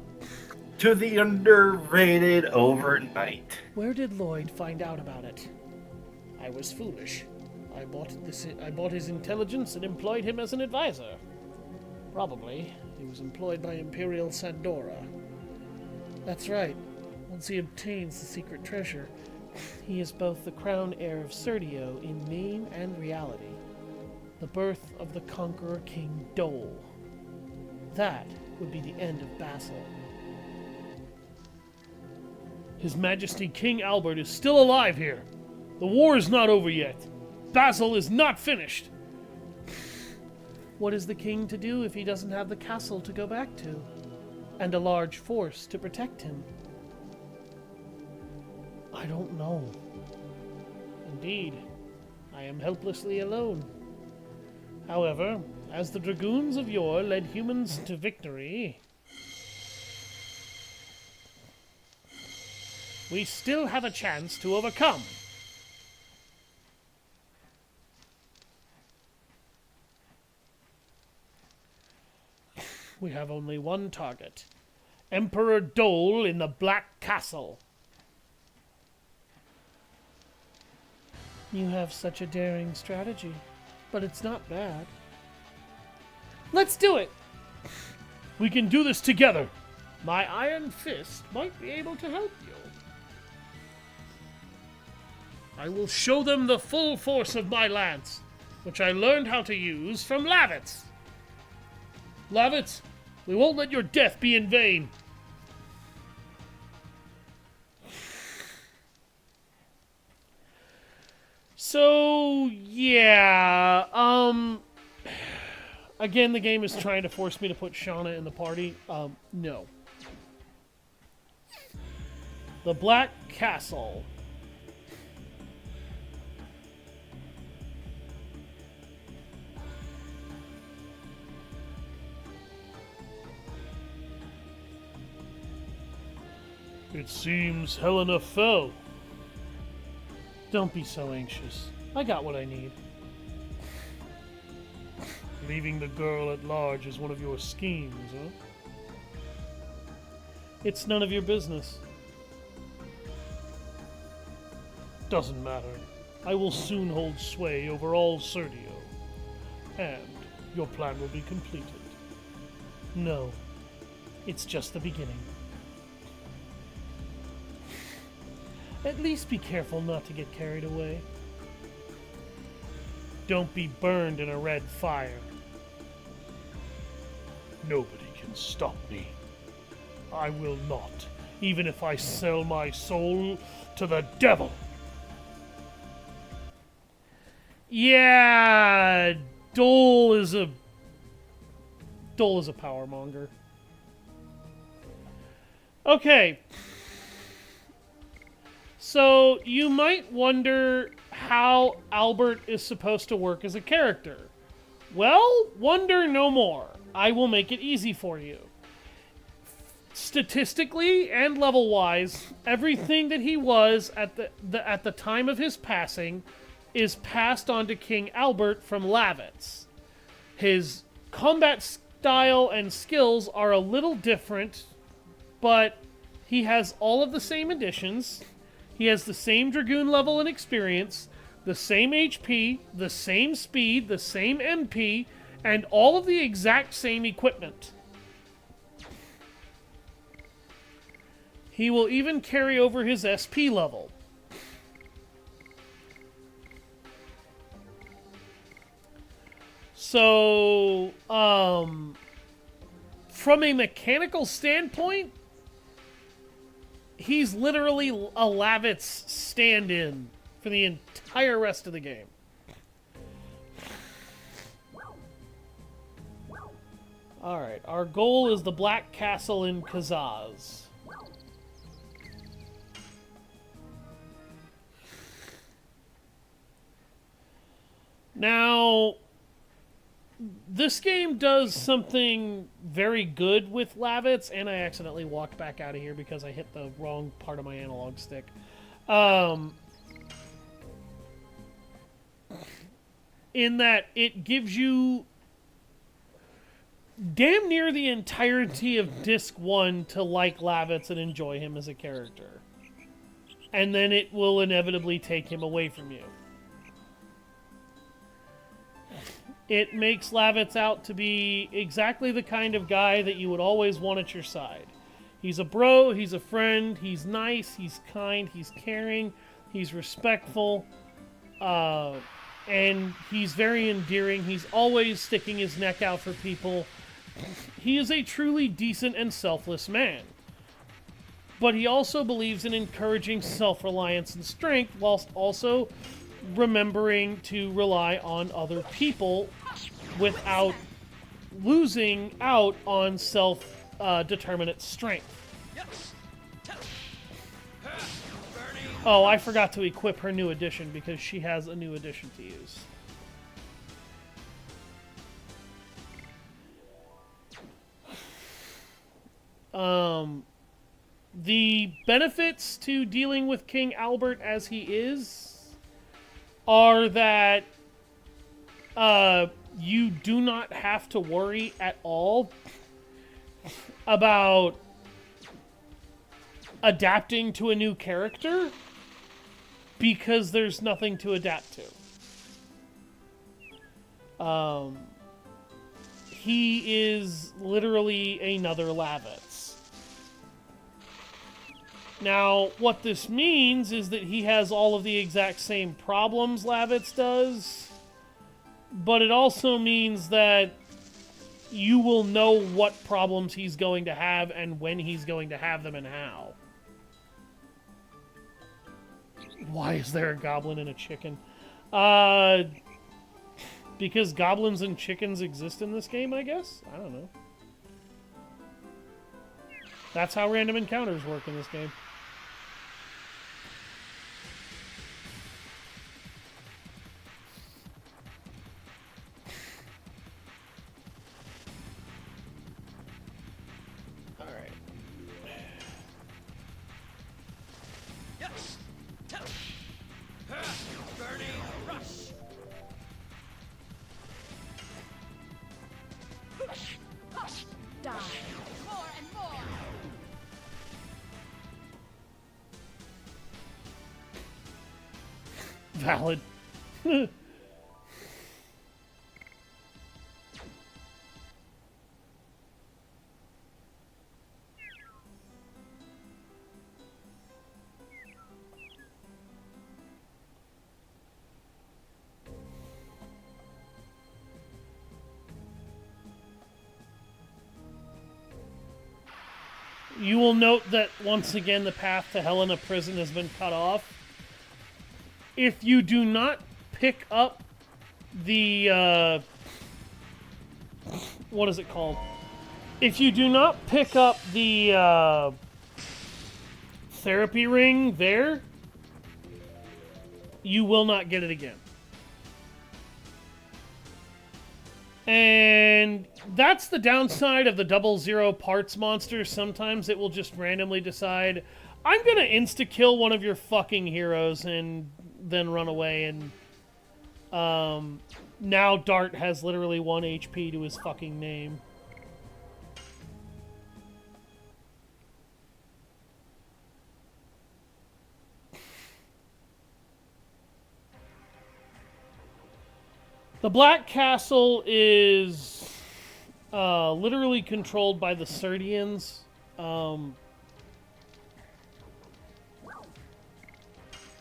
To the underrated overnight. Where did Lloyd find out about it? I was foolish. I bought his intelligence and employed him as an advisor. Probably, he was employed by Imperial Sandora. That's right. Once he obtains the secret treasure, he is both the crown heir of Serdio in name and reality. The birth of the Conqueror King Doel. That would be the end of Basil. His Majesty King Albert is still alive here. The war is not over yet. Basil is not finished. What is the king to do if he doesn't have the castle to go back to? And a large force to protect him? I don't know. Indeed, I am helplessly alone. However, as the Dragoons of yore led humans to victory, we still have a chance to overcome. We have only one target. Emperor Doel in the Black Castle. You have such a daring strategy, but it's not bad. Let's do it! We can do this together. My iron fist might be able to help you. I will show them the full force of my lance, which I learned how to use from Lavitz. Lavitz, we won't let your death be in vain. So, yeah, again, the game is trying to force me to put Shana in the party. No. The Black Castle. It seems Hellena fell. Don't be so anxious. I got what I need. Leaving the girl at large is one of your schemes, huh? It's none of your business. Doesn't matter. I will soon hold sway over all Serdio. And your plan will be completed. No, it's just the beginning. At least be careful not to get carried away. Don't be burned in a red fire. Nobody can stop me. I will not, even if I sell my soul to the devil. Yeah, Doel is a power monger. Okay. So, you might wonder how Albert is supposed to work as a character. Well, wonder no more. I will make it easy for you. Statistically and level-wise, everything that he was at the time of his passing is passed on to King Albert from Lavitz. His combat style and skills are a little different, but he has all of the same additions. He has the same Dragoon level and experience, the same HP, the same speed, the same MP, and all of the exact same equipment. He will even carry over his SP level. So, from a mechanical standpoint, he's literally a Lavitz stand-in for the entire rest of the game. Alright, our goal is the Black Castle in Kazaz. Now, this game does something very good with Lavitz, and I accidentally walked back out of here because I hit the wrong part of my analog stick. In that it gives you damn near the entirety of Disc 1 to like Lavitz and enjoy him as a character. And then it will inevitably take him away from you. It makes Lavitz out to be exactly the kind of guy that you would always want at your side. He's a bro, he's a friend, he's nice, he's kind, he's caring, he's respectful, and he's very endearing. He's always sticking his neck out for people. He is a truly decent and selfless man. But he also believes in encouraging self-reliance and strength, whilst also remembering to rely on other people without losing out on self-determinate strength. Oh, I forgot to equip her new addition because she has a new addition to use. The benefits to dealing with King Albert as he is are that you do not have to worry at all about adapting to a new character because there's nothing to adapt to. He is literally another Lavitz. Now, what this means is that he has all of the exact same problems Lavitz does, but it also means that you will know what problems he's going to have and when he's going to have them and how. Why is there a goblin and a chicken? Because goblins and chickens exist in this game, I guess? I don't know. That's how random encounters work in this game. Die. More and more. Valid. You will note that, once again, the path to Hellena prison has been cut off. If you do not pick up the, what is it called? If you do not pick up the, therapy ring there, you will not get it again. And that's the downside of the 00 parts monster. Sometimes it will just randomly decide, I'm gonna insta-kill one of your fucking heroes and then run away and Now Dart has literally 1 HP to his fucking name. The Black Castle is literally controlled by the Serdians. I'm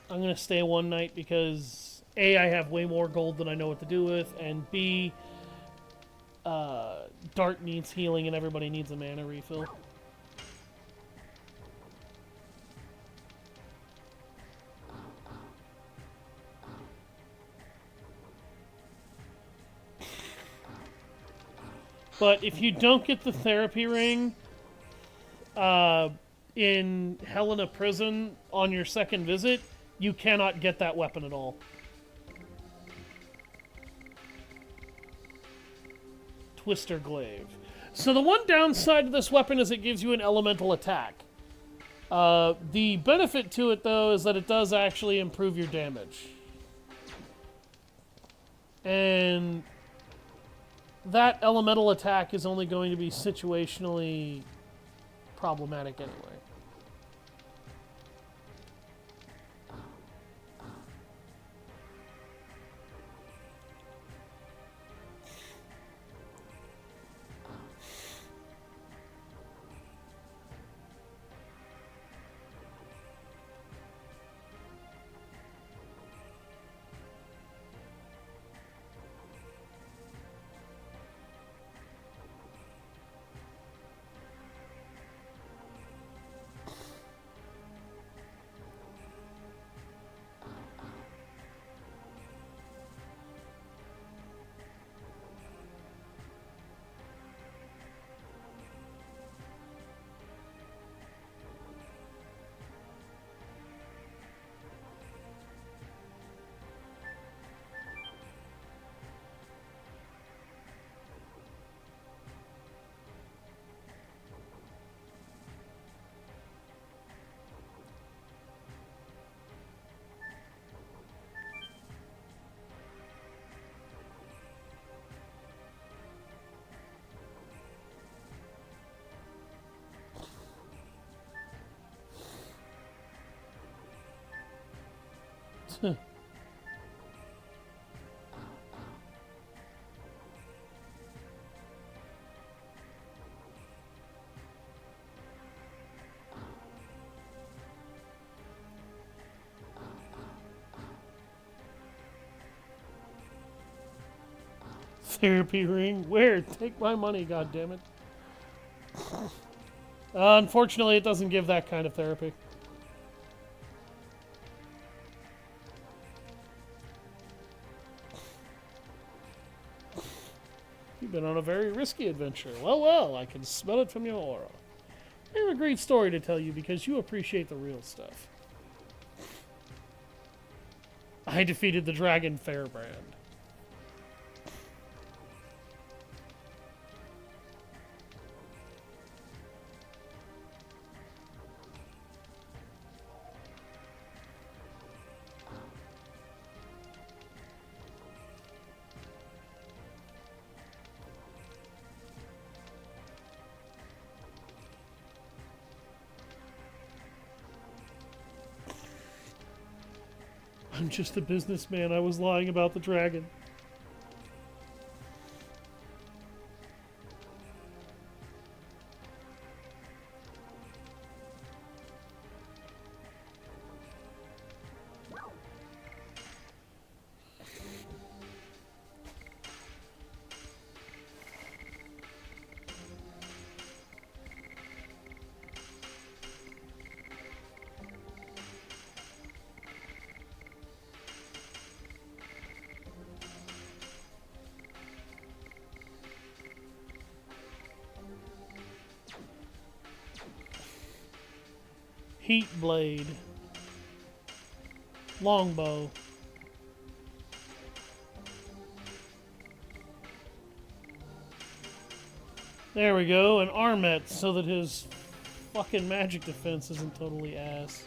going to stay one night because A, I have way more gold than I know what to do with, and B, Dart needs healing and everybody needs a mana refill. But if you don't get the therapy ring in Hellena prison on your second visit, you cannot get that weapon at all. Twister Glaive. So the one downside to this weapon is it gives you an elemental attack. The benefit to it, though, is that it does actually improve your damage. And that elemental attack is only going to be situationally problematic anyway. Therapy ring? Where? Take my money, goddammit. Unfortunately, it doesn't give that kind of therapy. You've been on a very risky adventure. Well, well, I can smell it from your aura. I have a great story to tell you because you appreciate the real stuff. I defeated the Dragon Fairbrand. I'm just a businessman. I was lying about the dragon. Heat blade. Longbow. There we go, an armet so that his fucking magic defense isn't totally ass.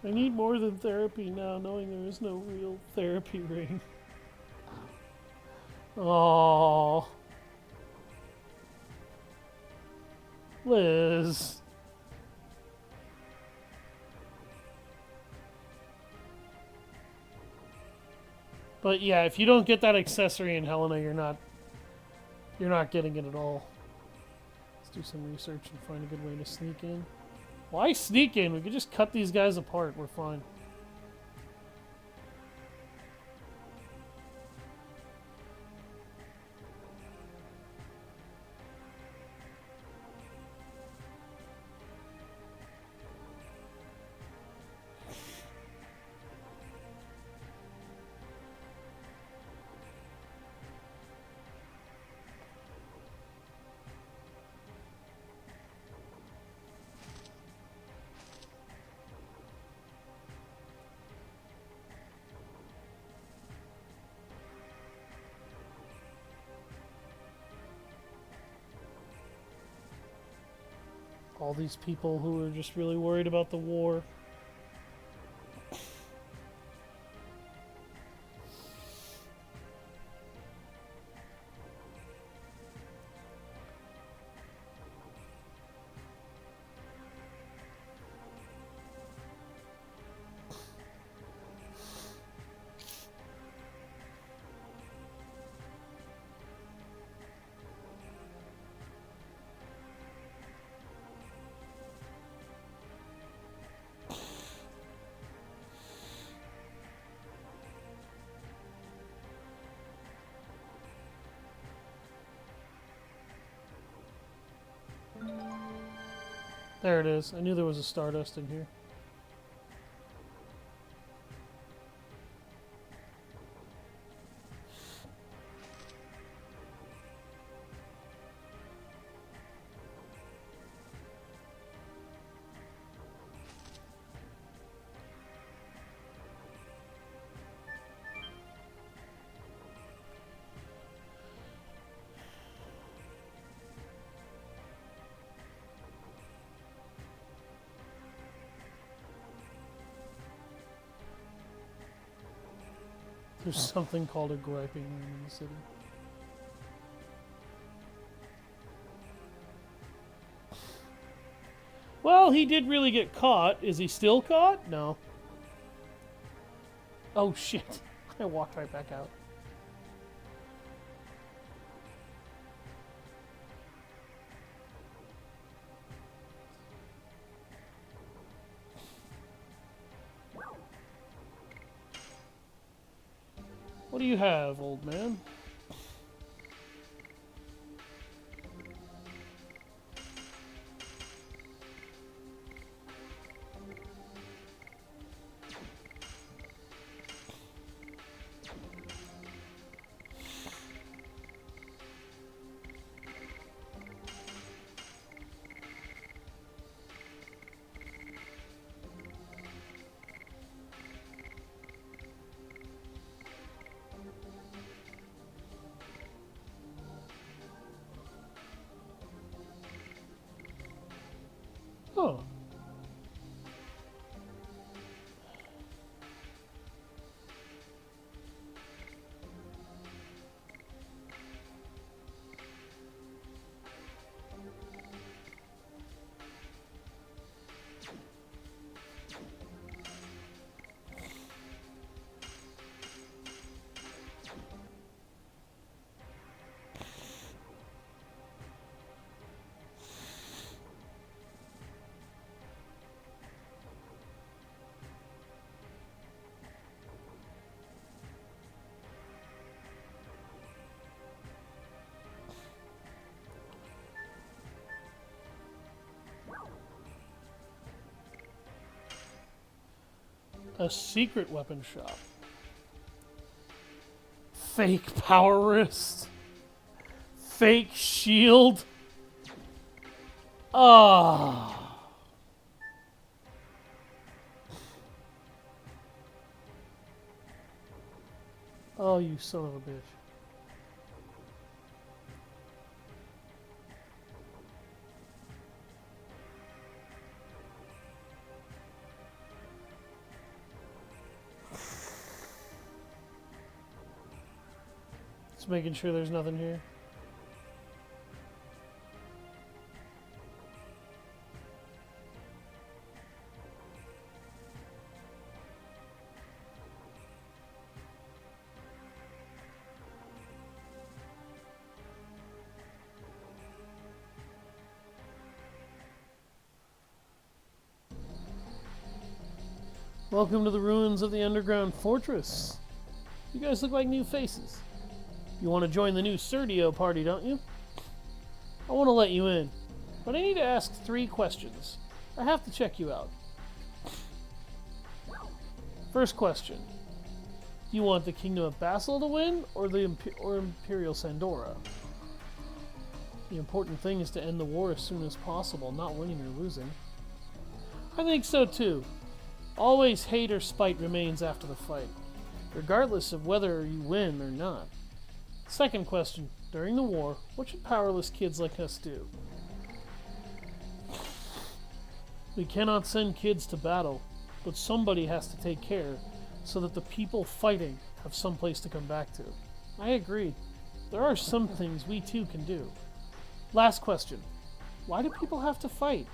I need more than therapy now, knowing there is no real therapy ring. Oh, Liz. But yeah, if you don't get that accessory in Hellena, you're not getting it at all. Let's do some research and find a good way to sneak in. Why sneak in? We could just cut these guys apart. We're fine. All these people who are just really worried about the war. There it is. I knew there was a Stardust in here. There's something called a griping room in the city. Well, he did really get caught. Is he still caught? No. Oh shit. I walked right back out. What do you have, old man? Oh. A secret weapon shop. Fake power wrist. Fake shield. Ah. Oh, you son of a bitch. Just making sure there's nothing here. Welcome to the ruins of the underground fortress. You guys look like new faces. You want to join the new Serdio party, don't you? I want to let you in, but I need to ask 3 questions. I have to check you out. First question. Do you want the Kingdom of Basil to win, or Imperial Sandora? The important thing is to end the war as soon as possible, not winning or losing. I think so too. Always hate or spite remains after the fight, regardless of whether you win or not. Second question. During the war, what should powerless kids like us do? We cannot send kids to battle, but somebody has to take care so that the people fighting have some place to come back to. I agree. There are some things we too can do. Last question. Why do people have to fight?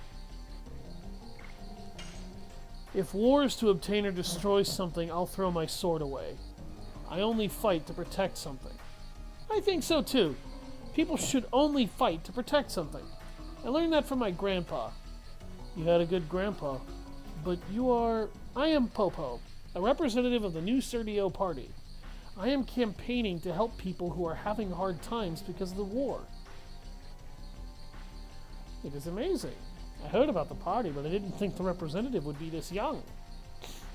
If war is to obtain or destroy something, I'll throw my sword away. I only fight to protect something. I think so too. People should only fight to protect something. I learned that from my grandpa. You had a good grandpa. But I am Popo, a representative of the new Serdio party. I am campaigning to help people who are having hard times because of the war. It is amazing. I heard about the party, but I didn't think the representative would be this young.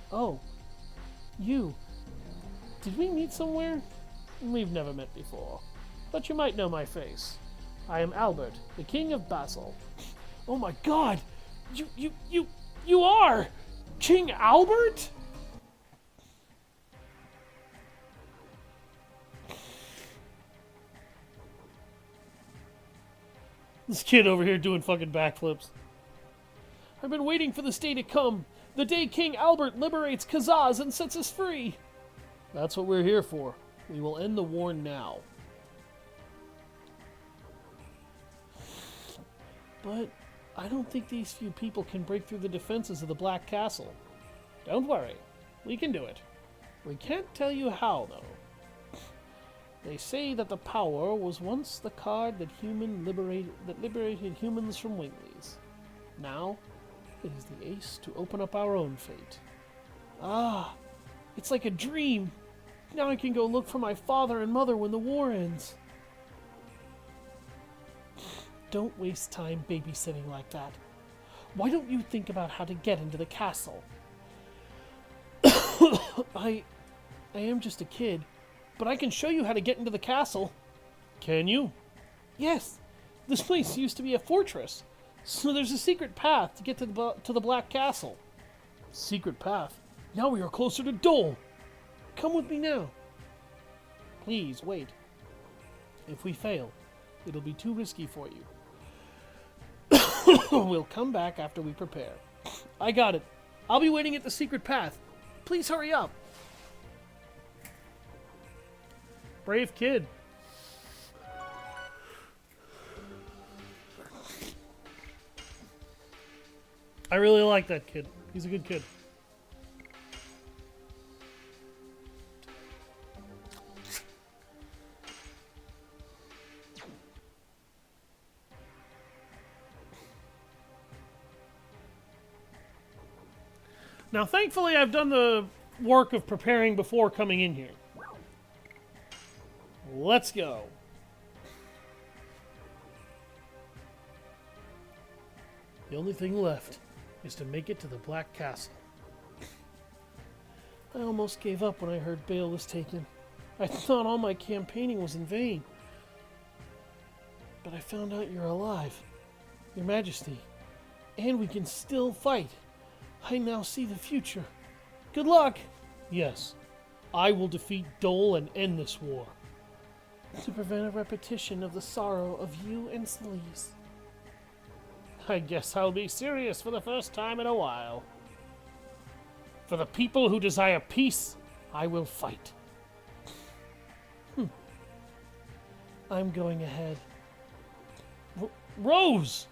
Oh, you. Did we meet somewhere? We've never met before, but you might know my face. I am Albert, the King of Basil. Oh my God! You are King Albert? This kid over here doing fucking backflips. I've been waiting for this day to come. The day King Albert liberates Kazaz and sets us free. That's what we're here for. We will end the war now. But I don't think these few people can break through the defenses of the Black Castle. Don't worry. We can do it. We can't tell you how, though. They say that the power was once the card that liberated humans from Winglies. Now, it is the ace to open up our own fate. Ah, it's like a dream. Now I can go look for my father and mother when the war ends. Don't waste time babysitting like that. Why don't you think about how to get into the castle? I am just a kid, but I can show you how to get into the castle. Can you? Yes. This place used to be a fortress. So there's a secret path to get to the Black Castle. Secret path? Now we are closer to Doel. Come with me now. Please, wait. If we fail, it'll be too risky for you. We'll come back after we prepare. I got it. I'll be waiting at the secret path. Please hurry up. Brave kid. I really like that kid. He's a good kid. Now, thankfully, I've done the work of preparing before coming in here. Let's go. The only thing left is to make it to the Black Castle. I almost gave up when I heard Bale was taken. I thought all my campaigning was in vain. But I found out you're alive, Your Majesty, and we can still fight. I now see the future. Good luck! Yes, I will defeat Doel and end this war. To prevent a repetition of the sorrow of you and Sleaze. I guess I'll be serious for the first time in a while. For the people who desire peace, I will fight. I'm going ahead. Rose!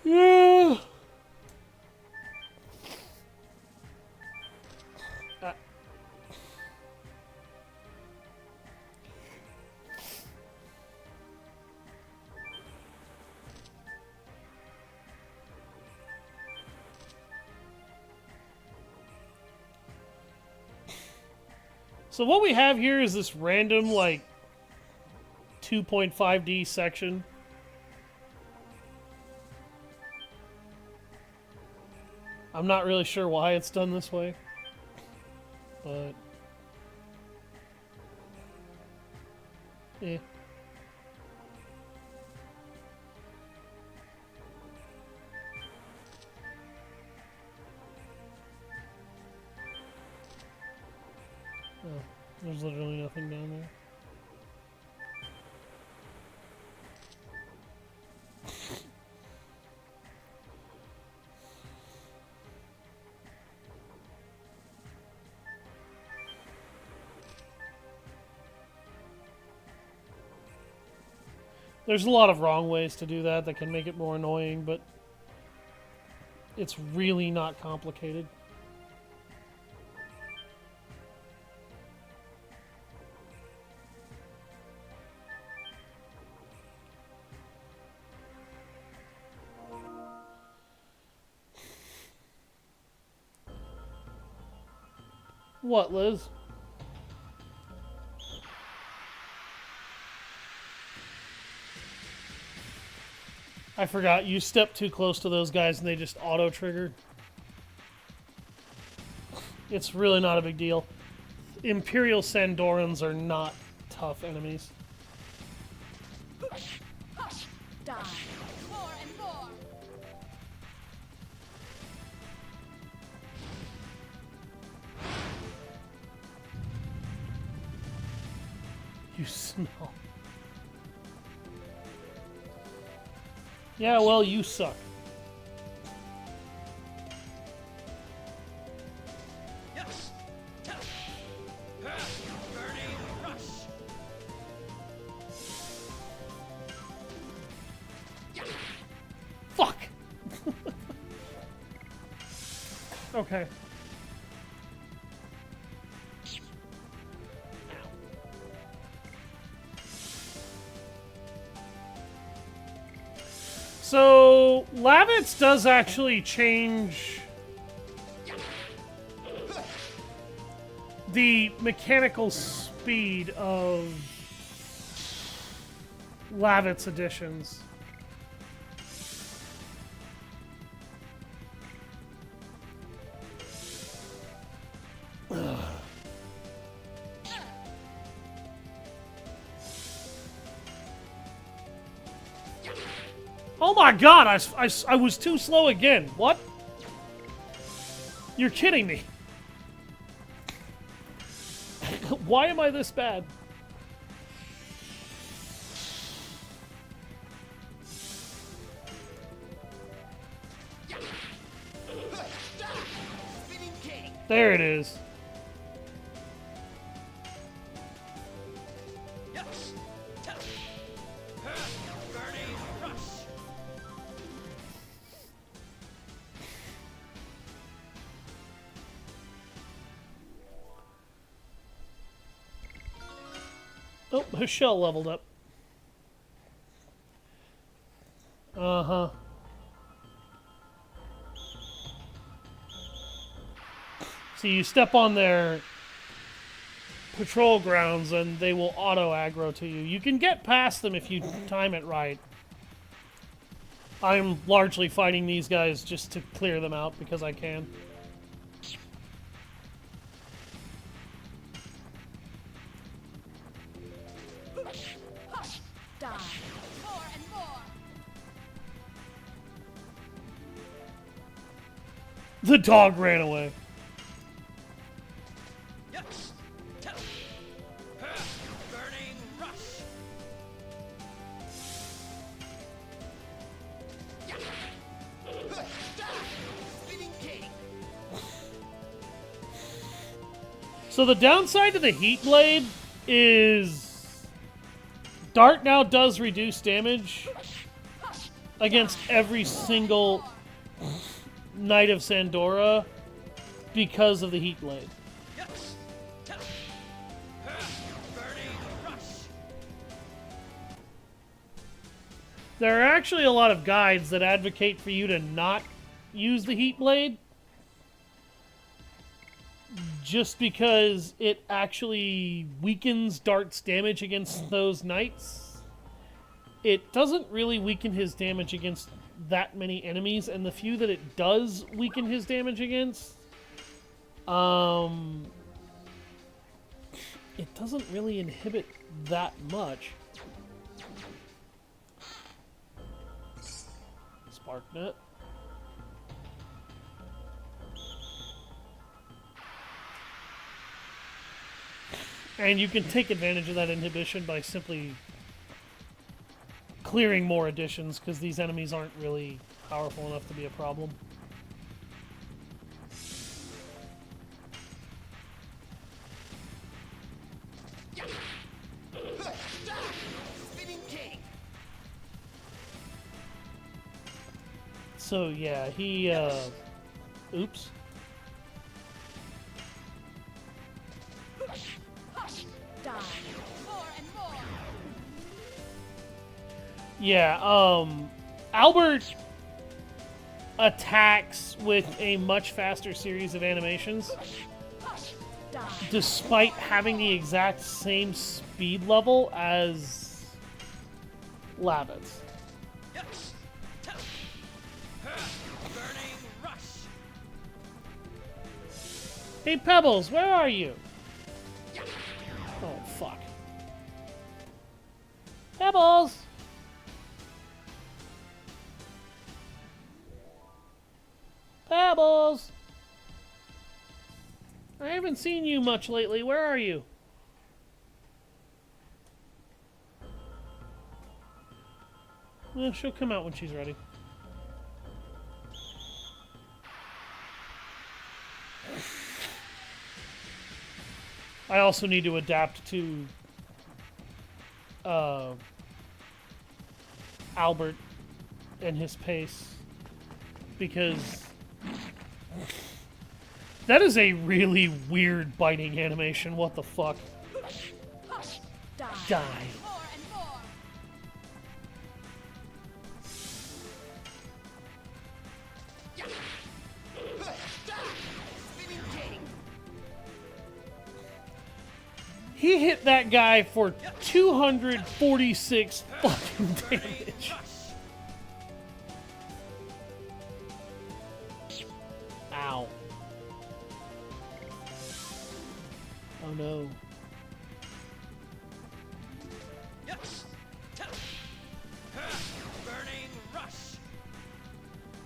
Yeah. So what we have here is this random, like, 2.5D section. I'm not really sure why it's done this way, but yeah. Oh, there's literally nothing down there. There's a lot of wrong ways to do that that can make it more annoying, but it's really not complicated. What, Liz? I forgot, you stepped too close to those guys and they just auto-triggered. It's really not a big deal. Imperial Sandorans are not tough enemies. Die. More and more. You smell. Yeah, well, you suck. Yes. Burning rush. Fuck! Okay. So, Lavitz does actually change the mechanical speed of Lavitz editions. Oh my god, I was too slow again. What? You're kidding me. Why am I this bad? Spinning king. There it is. Yes. Burning rush. Oh, her shell leveled up. Uh-huh. So you step on their patrol grounds and they will auto-aggro to you. You can get past them if you time it right. I'm largely fighting these guys just to clear them out because I can. Die. More and more. The dog ran away. Yes. Burning rush. Spinning king. So the downside to the Heat Blade is Dart now does reduce damage against every single Knight of Sandora because of the Heat Blade. There are actually a lot of guides that advocate for you to not use the Heat Blade just because it actually weakens Dart's damage against those knights. It doesn't really weaken his damage against that many enemies, and the few that it does weaken his damage against, it doesn't really inhibit that much. Sparknet. And you can take advantage of that inhibition by simply clearing more additions, because these enemies aren't really powerful enough to be a problem. So yeah, he oops. Die. More and more. Yeah, Albert attacks with a much faster series of animations, Die. despite having the exact same speed level as Lavitz. Burning rush. Hey Pebbles, where are you? Oh fuck. Pebbles! Pebbles! I haven't seen you much lately. Where are you? Well, she'll come out when she's ready. I also need to adapt to Albert and his pace, because that is a really weird biting animation. What the fuck? Die. Die. More and more. He hit that guy for 246 fucking damage. Ow. Oh no. Burning rush.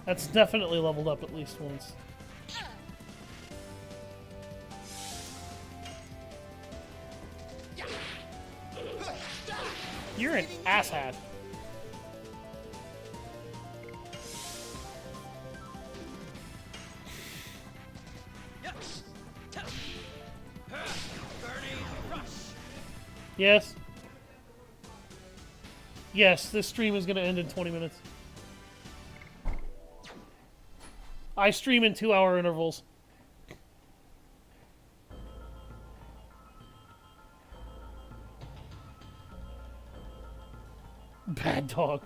That's definitely leveled up at least once. You're an asshat. Burning rush. Yes. Yes, this stream is going to end in 20 minutes. I stream in 2-hour intervals. Bad dog.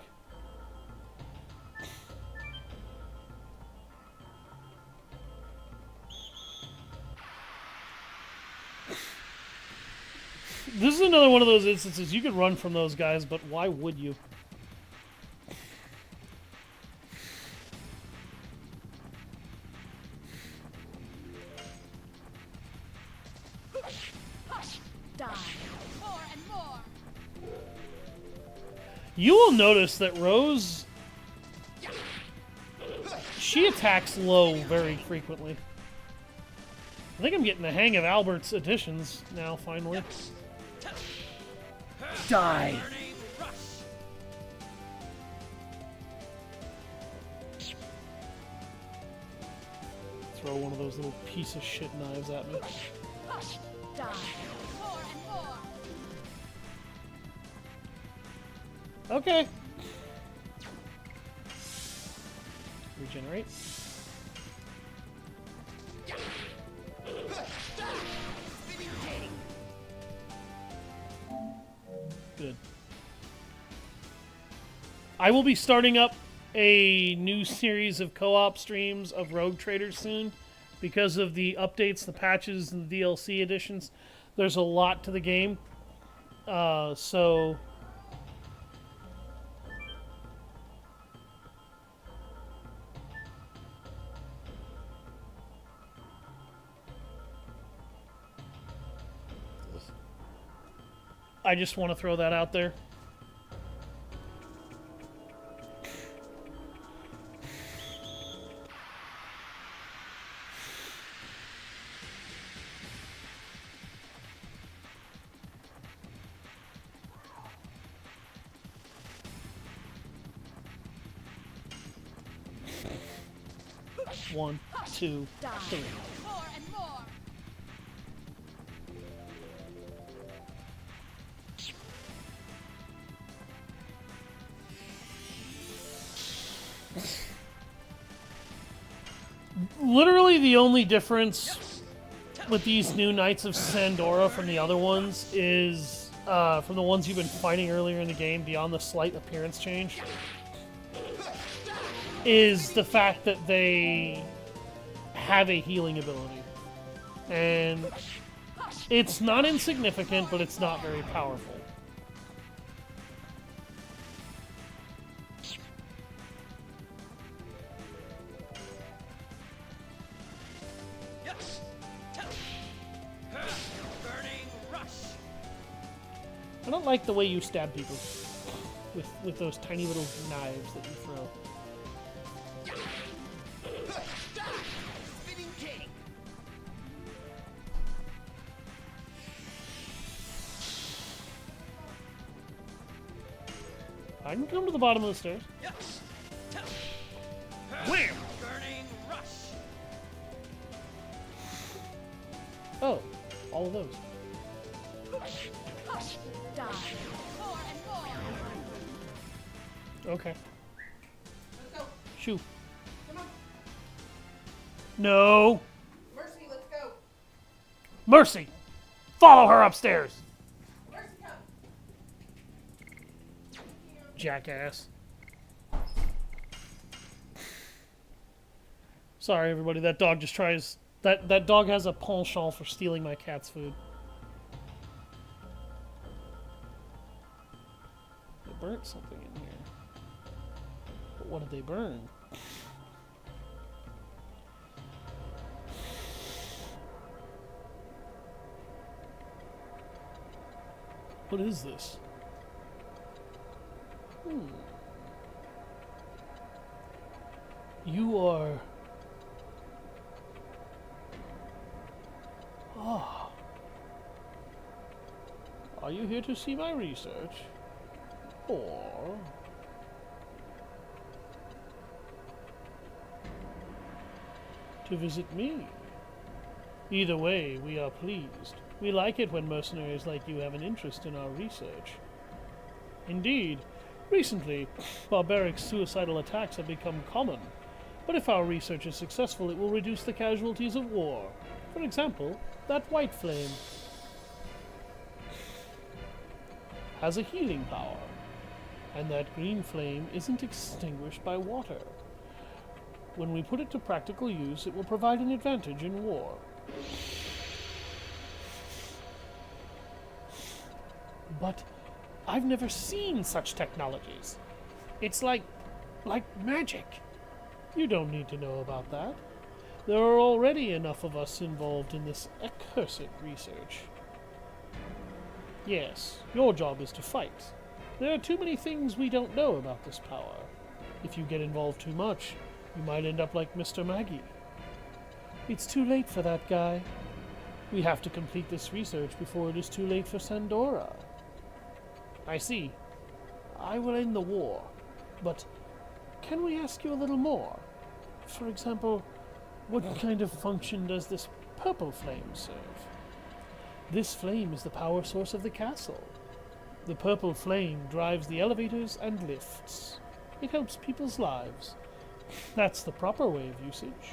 This is another one of those instances you could run from those guys, but why would you? Die. More and more. You will notice that Rose, she attacks low very frequently. I think I'm getting the hang of Albert's additions now, finally. Die. Burning rush. Throw one of those little piece of shit knives at me. Die. More and more. Okay. Regenerate. Good. I will be starting up a new series of co-op streams of Rogue Traders soon because of the updates, the patches, and the DLC additions. There's a lot to the game. So... I just want to throw that out there. One, two, three. More and more. Literally the only difference with these new Knights of Sandora from the other ones is from the ones you've been fighting earlier in the game, beyond the slight appearance change, is the fact that they have a healing ability. And it's not insignificant, but it's not very powerful. Yes. Burning rush. I don't like the way you stab people with those tiny little knives that you throw. Spinning king. I can come to the bottom of the stairs. Yes. Wham! Burning rush. Oh, all of those. Die. More and more. Okay. Let's go. Shoo. Come on. No. Mercy, let's go. Mercy! Follow her upstairs! Mercy, come. Jackass. Sorry, everybody. That dog just tries... That dog has a penchant for stealing my cat's food. They burnt something in here. But what did they burn? What is this? You are... Ah. Are you here to see my research? Or... to visit me? Either way, we are pleased. We like it when mercenaries like you have an interest in our research. Indeed, recently, barbaric suicidal attacks have become common. But if our research is successful, it will reduce the casualties of war. For example, that white flame has a healing power, and that green flame isn't extinguished by water. When we put it to practical use, it will provide an advantage in war. But I've never seen such technologies. It's like magic. You don't need to know about that. There are already enough of us involved in this accursed research. Yes, your job is to fight. There are too many things we don't know about this power. If you get involved too much, you might end up like Mr. Maggie. It's too late for that guy. We have to complete this research before it is too late for Sandora. I see. I will end the war, but can we ask you a little more? For example, what kind of function does this purple flame serve? This flame is the power source of the castle. The purple flame drives the elevators and lifts. It helps people's lives. That's the proper way of usage.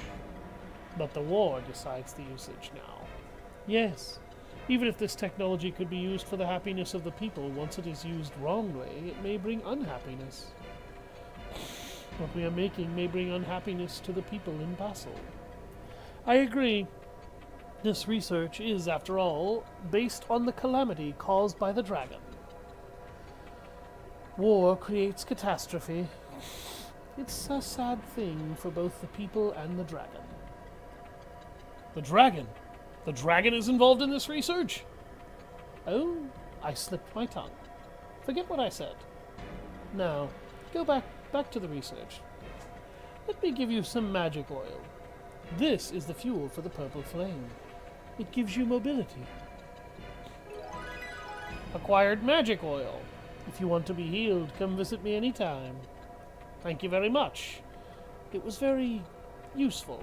But the war decides the usage now. Yes, even if this technology could be used for the happiness of the people, once it is used wrongly, it may bring unhappiness. What we are making may bring unhappiness to the people in Basel. I agree. This research is, after all, based on the calamity caused by the dragon. War creates catastrophe. It's a sad thing for both the people and the dragon. The dragon? The dragon is involved in this research? Oh, I slipped my tongue. Forget what I said. Now, go back to the research. Let me give you some magic oil. This is the fuel for the purple flame. It gives you mobility. Acquired magic oil. If you want to be healed, come visit me anytime. Thank you very much. It was very useful.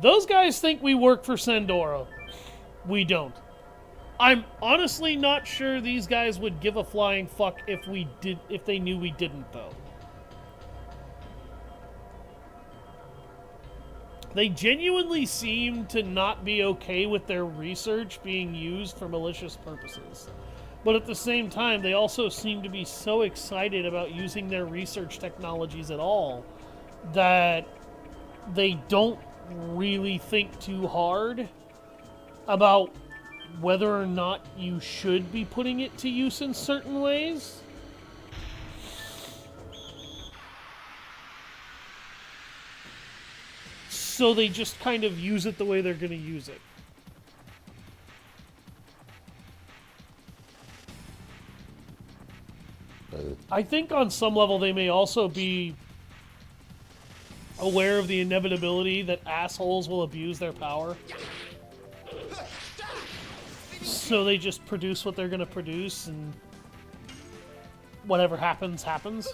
Those guys think we work for Sandora. We don't. I'm honestly not sure these guys would give a flying fuck if they knew we didn't, though. They genuinely seem to not be okay with their research being used for malicious purposes. But at the same time, they also seem to be so excited about using their research technologies at all that they don't really think too hard about whether or not you should be putting it to use in certain ways. So they just kind of use it the way they're going to use it. I think on some level they may also be aware of the inevitability that assholes will abuse their power. So they just produce what they're going to produce, and whatever happens, happens.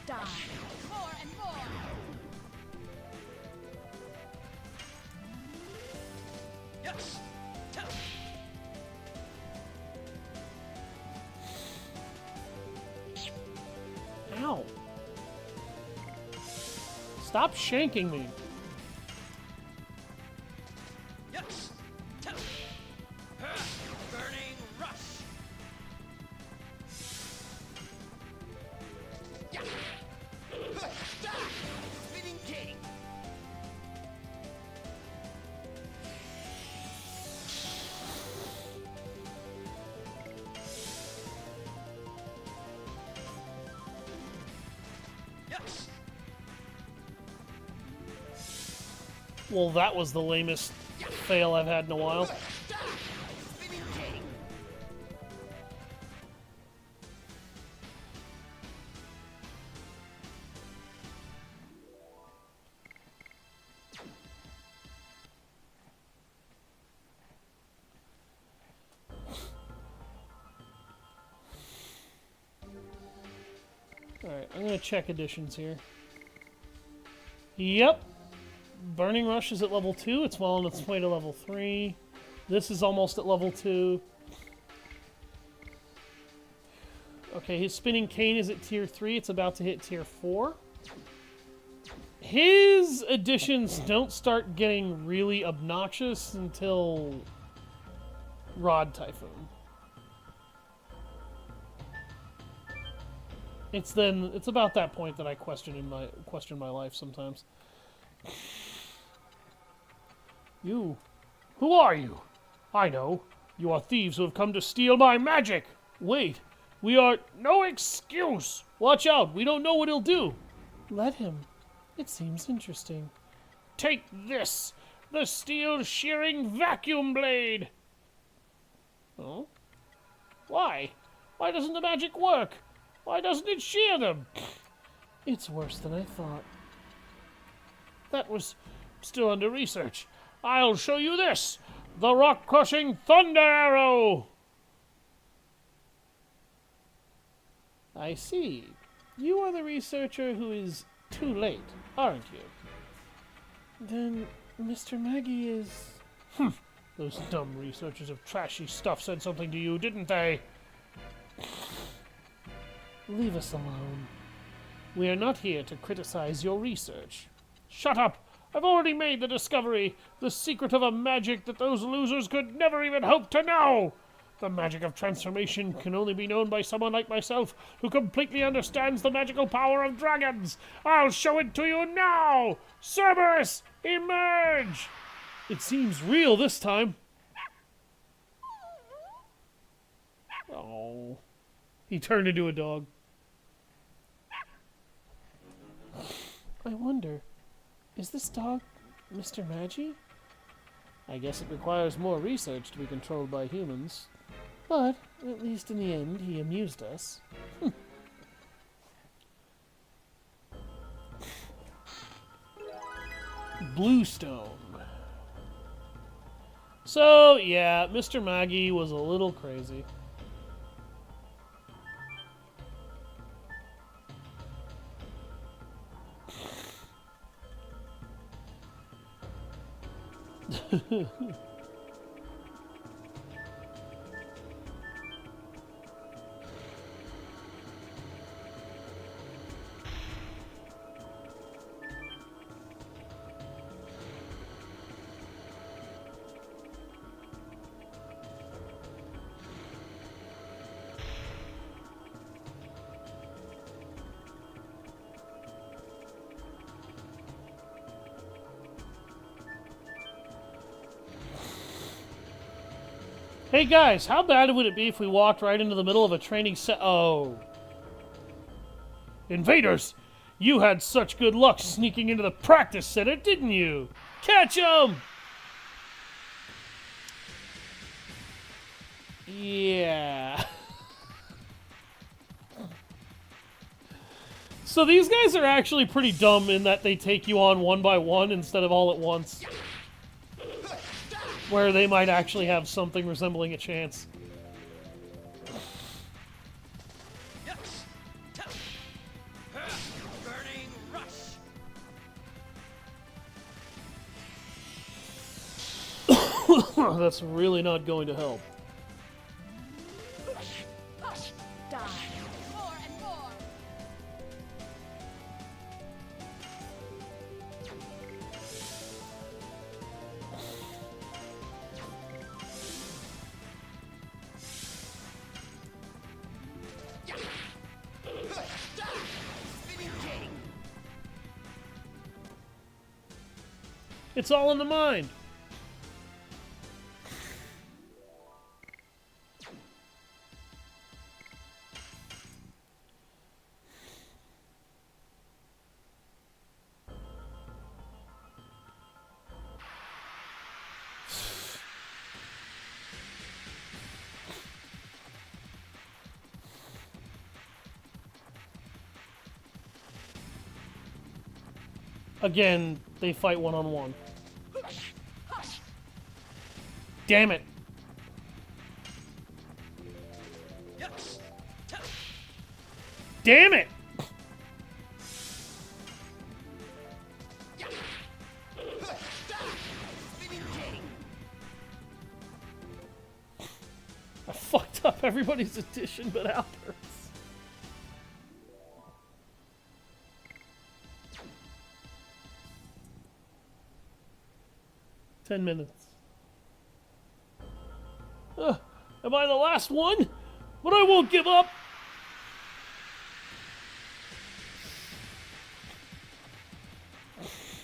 Die. More and more. Yes. Ow. Stop shanking me. Yes. Burning rush. Spinning king. Yes. Well, that was the lamest fail I've had in a while. Spinning king. Alright, I'm going to check additions here. Yep. Burning Rush is at level 2. It's well on its way to level 3. This is almost at level 2. Okay, his Spinning Cane is at tier 3. It's about to hit tier 4. His additions don't start getting really obnoxious until Rod Typhoon. It's about that point that I question my life sometimes. You, who are you? I know. You are thieves who have come to steal my magic. Wait, we are... No excuse! Watch out, we don't know what he'll do. Let him. It seems interesting. Take this! The steel shearing vacuum blade! Oh? Why? Why doesn't the magic work? Why doesn't it shear them? It's worse than I thought. That was still under research. I'll show you this! The rock-crushing thunder arrow! I see. You are the researcher who is too late, aren't you? Then Mr. Maggie is... Those dumb researchers of trashy stuff said something to you, didn't they? Leave us alone. We are not here to criticize your research. Shut up! I've already made the discovery, the secret of a magic that those losers could never even hope to know! The magic of transformation can only be known by someone like myself, who completely understands the magical power of dragons! I'll show it to you now! Cerberus, emerge! It seems real this time. Oh. He turned into a dog. I wonder, is this dog Mr. Magi? I guess it requires more research to be controlled by humans. But, at least in the end, he amused us. Bluestone. So, yeah, Mr. Magi was a little crazy. Hey guys, how bad would it be if we walked right into the middle of a training set? Oh. Invaders! You had such good luck sneaking into the practice center, didn't you? Catch 'em! Yeah. So these guys are actually pretty dumb in that they take you on one by one instead of all at once. Where they might actually have something resembling a chance. Burning rush. That's really not going to help. Die. More and more. It's all in the mind. Again, they fight one-on-one. Damn it. Damn it! I fucked up everybody's addition but Albert's. Ten minutes. Am I the last one? But I won't give up!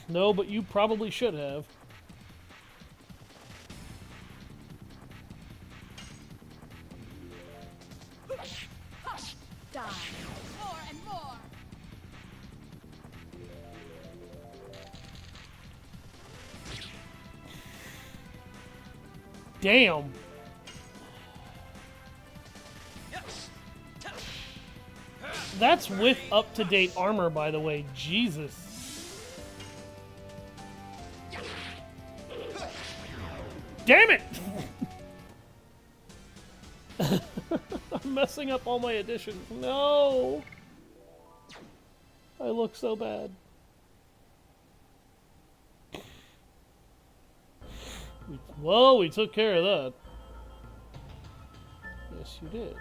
No, but you probably should have. Die. More and more. Damn. That's with up-to-date armor, by the way. Jesus. Damn it! I'm messing up all my additions. No! I look so bad. Well, we took care of that. Yes, you did.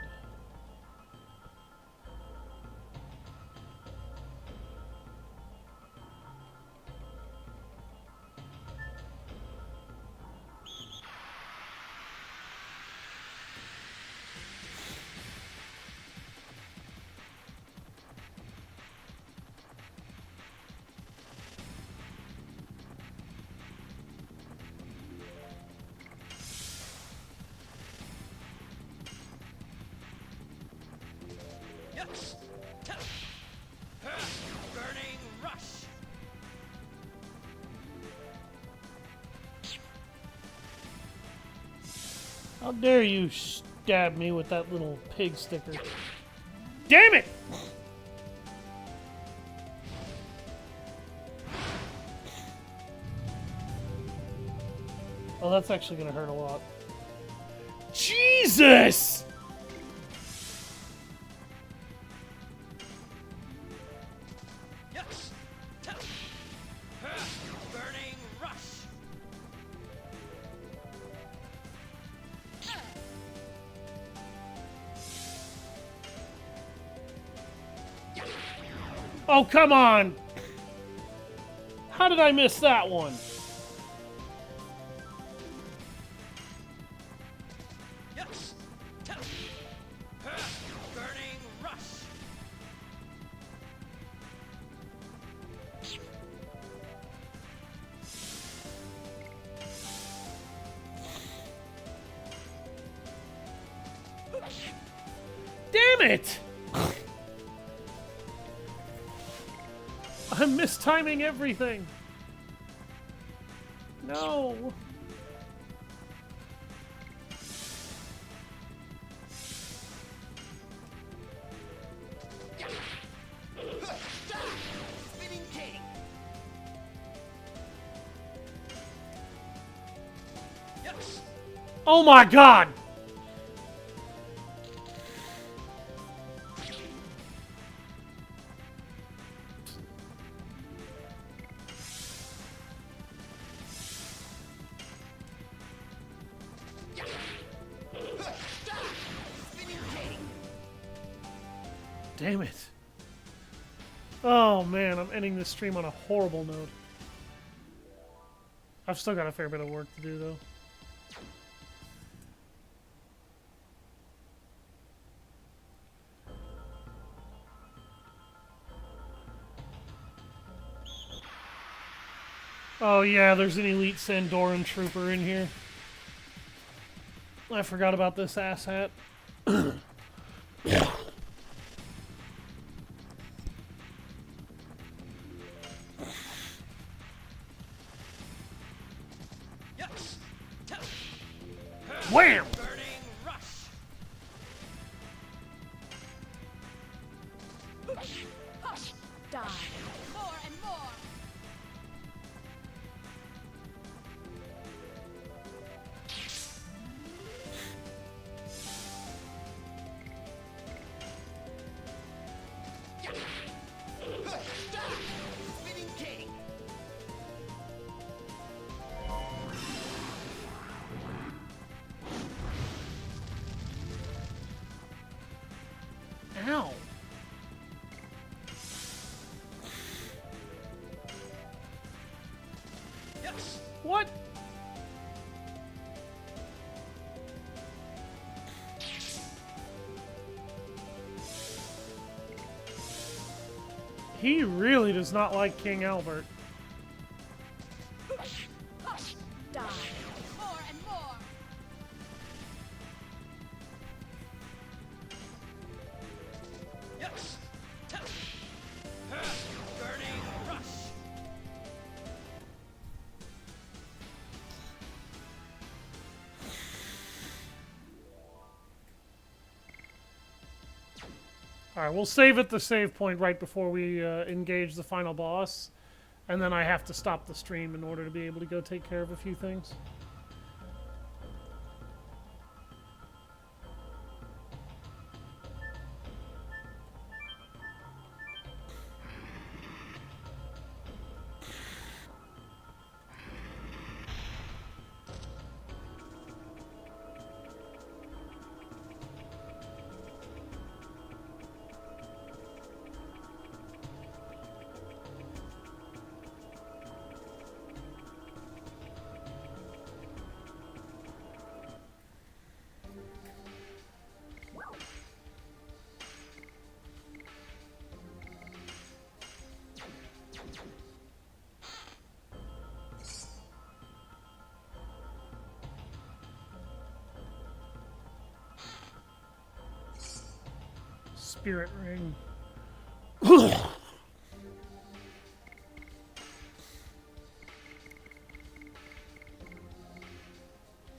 Yes. Burning rush. How dare you stab me with that little pig sticker? Damn it! Oh, that's actually gonna hurt a lot. Jesus! Yes. Burning rush. Oh, come on! How did I miss that one? Yes. Burning rush. Damn it! I'm mistiming everything. No. Spinning king. Yes. Oh my god! Spinning king. Damn it. Oh man, I'm ending this stream on a horrible note. I've still got a fair bit of work to do though. Oh yeah, there's an elite Sandoran trooper in here. I forgot about this asshat. Yes. Wham! Burning rush. Hush! Die. More and more. Spinning king. Ow. Yes. What? He really does not like King Albert. Hush! Die. More and more. Yes. Burning rush. Alright, we'll save at the save point right before we engage the final boss. And then I have to stop the stream in order to be able to go take care of a few things. Spirit Ring.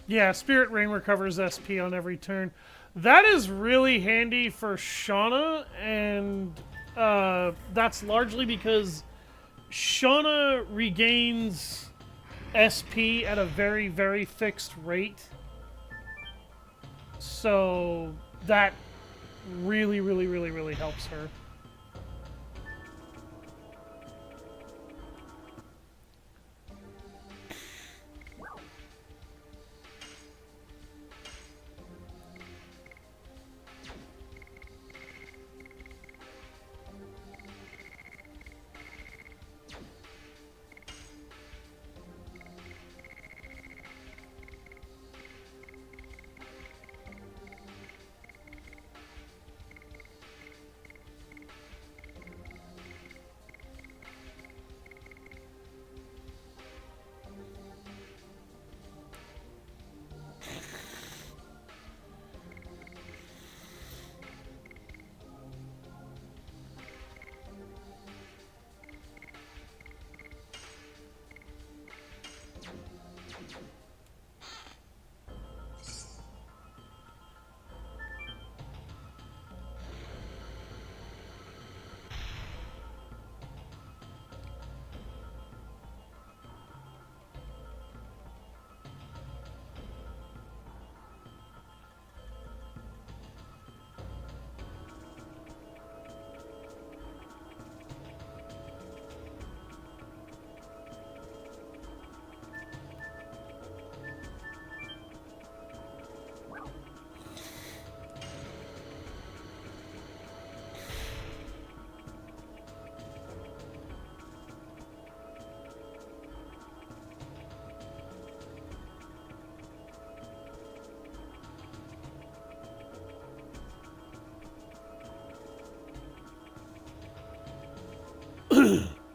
Yeah, Spirit Ring recovers SP on every turn. That is really handy for Shana, and that's largely because Shana regains SP at a very, very fixed rate. So that really, really, really, really helps her.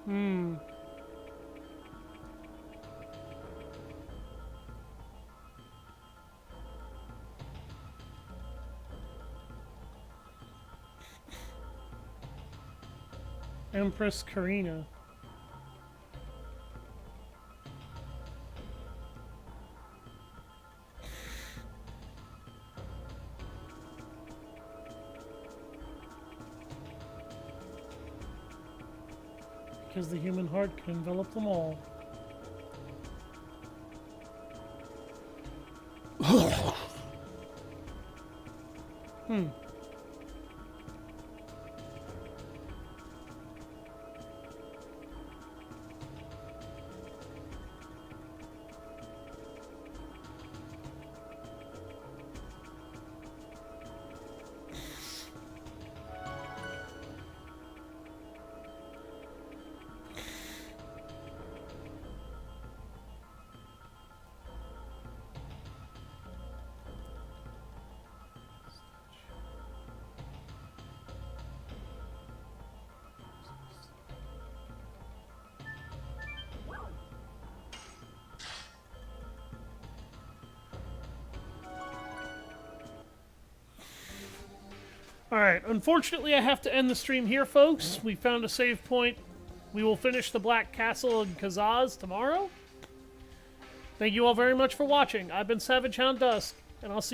Hmm. Empress Karina. Because the human heart can envelop them all. Hmm. Alright, unfortunately I have to end the stream here, folks. We found a save point. We will finish the Black Castle in Kazaz tomorrow. Thank you all very much for watching. I've been Savage Hound Dusk, and I'll see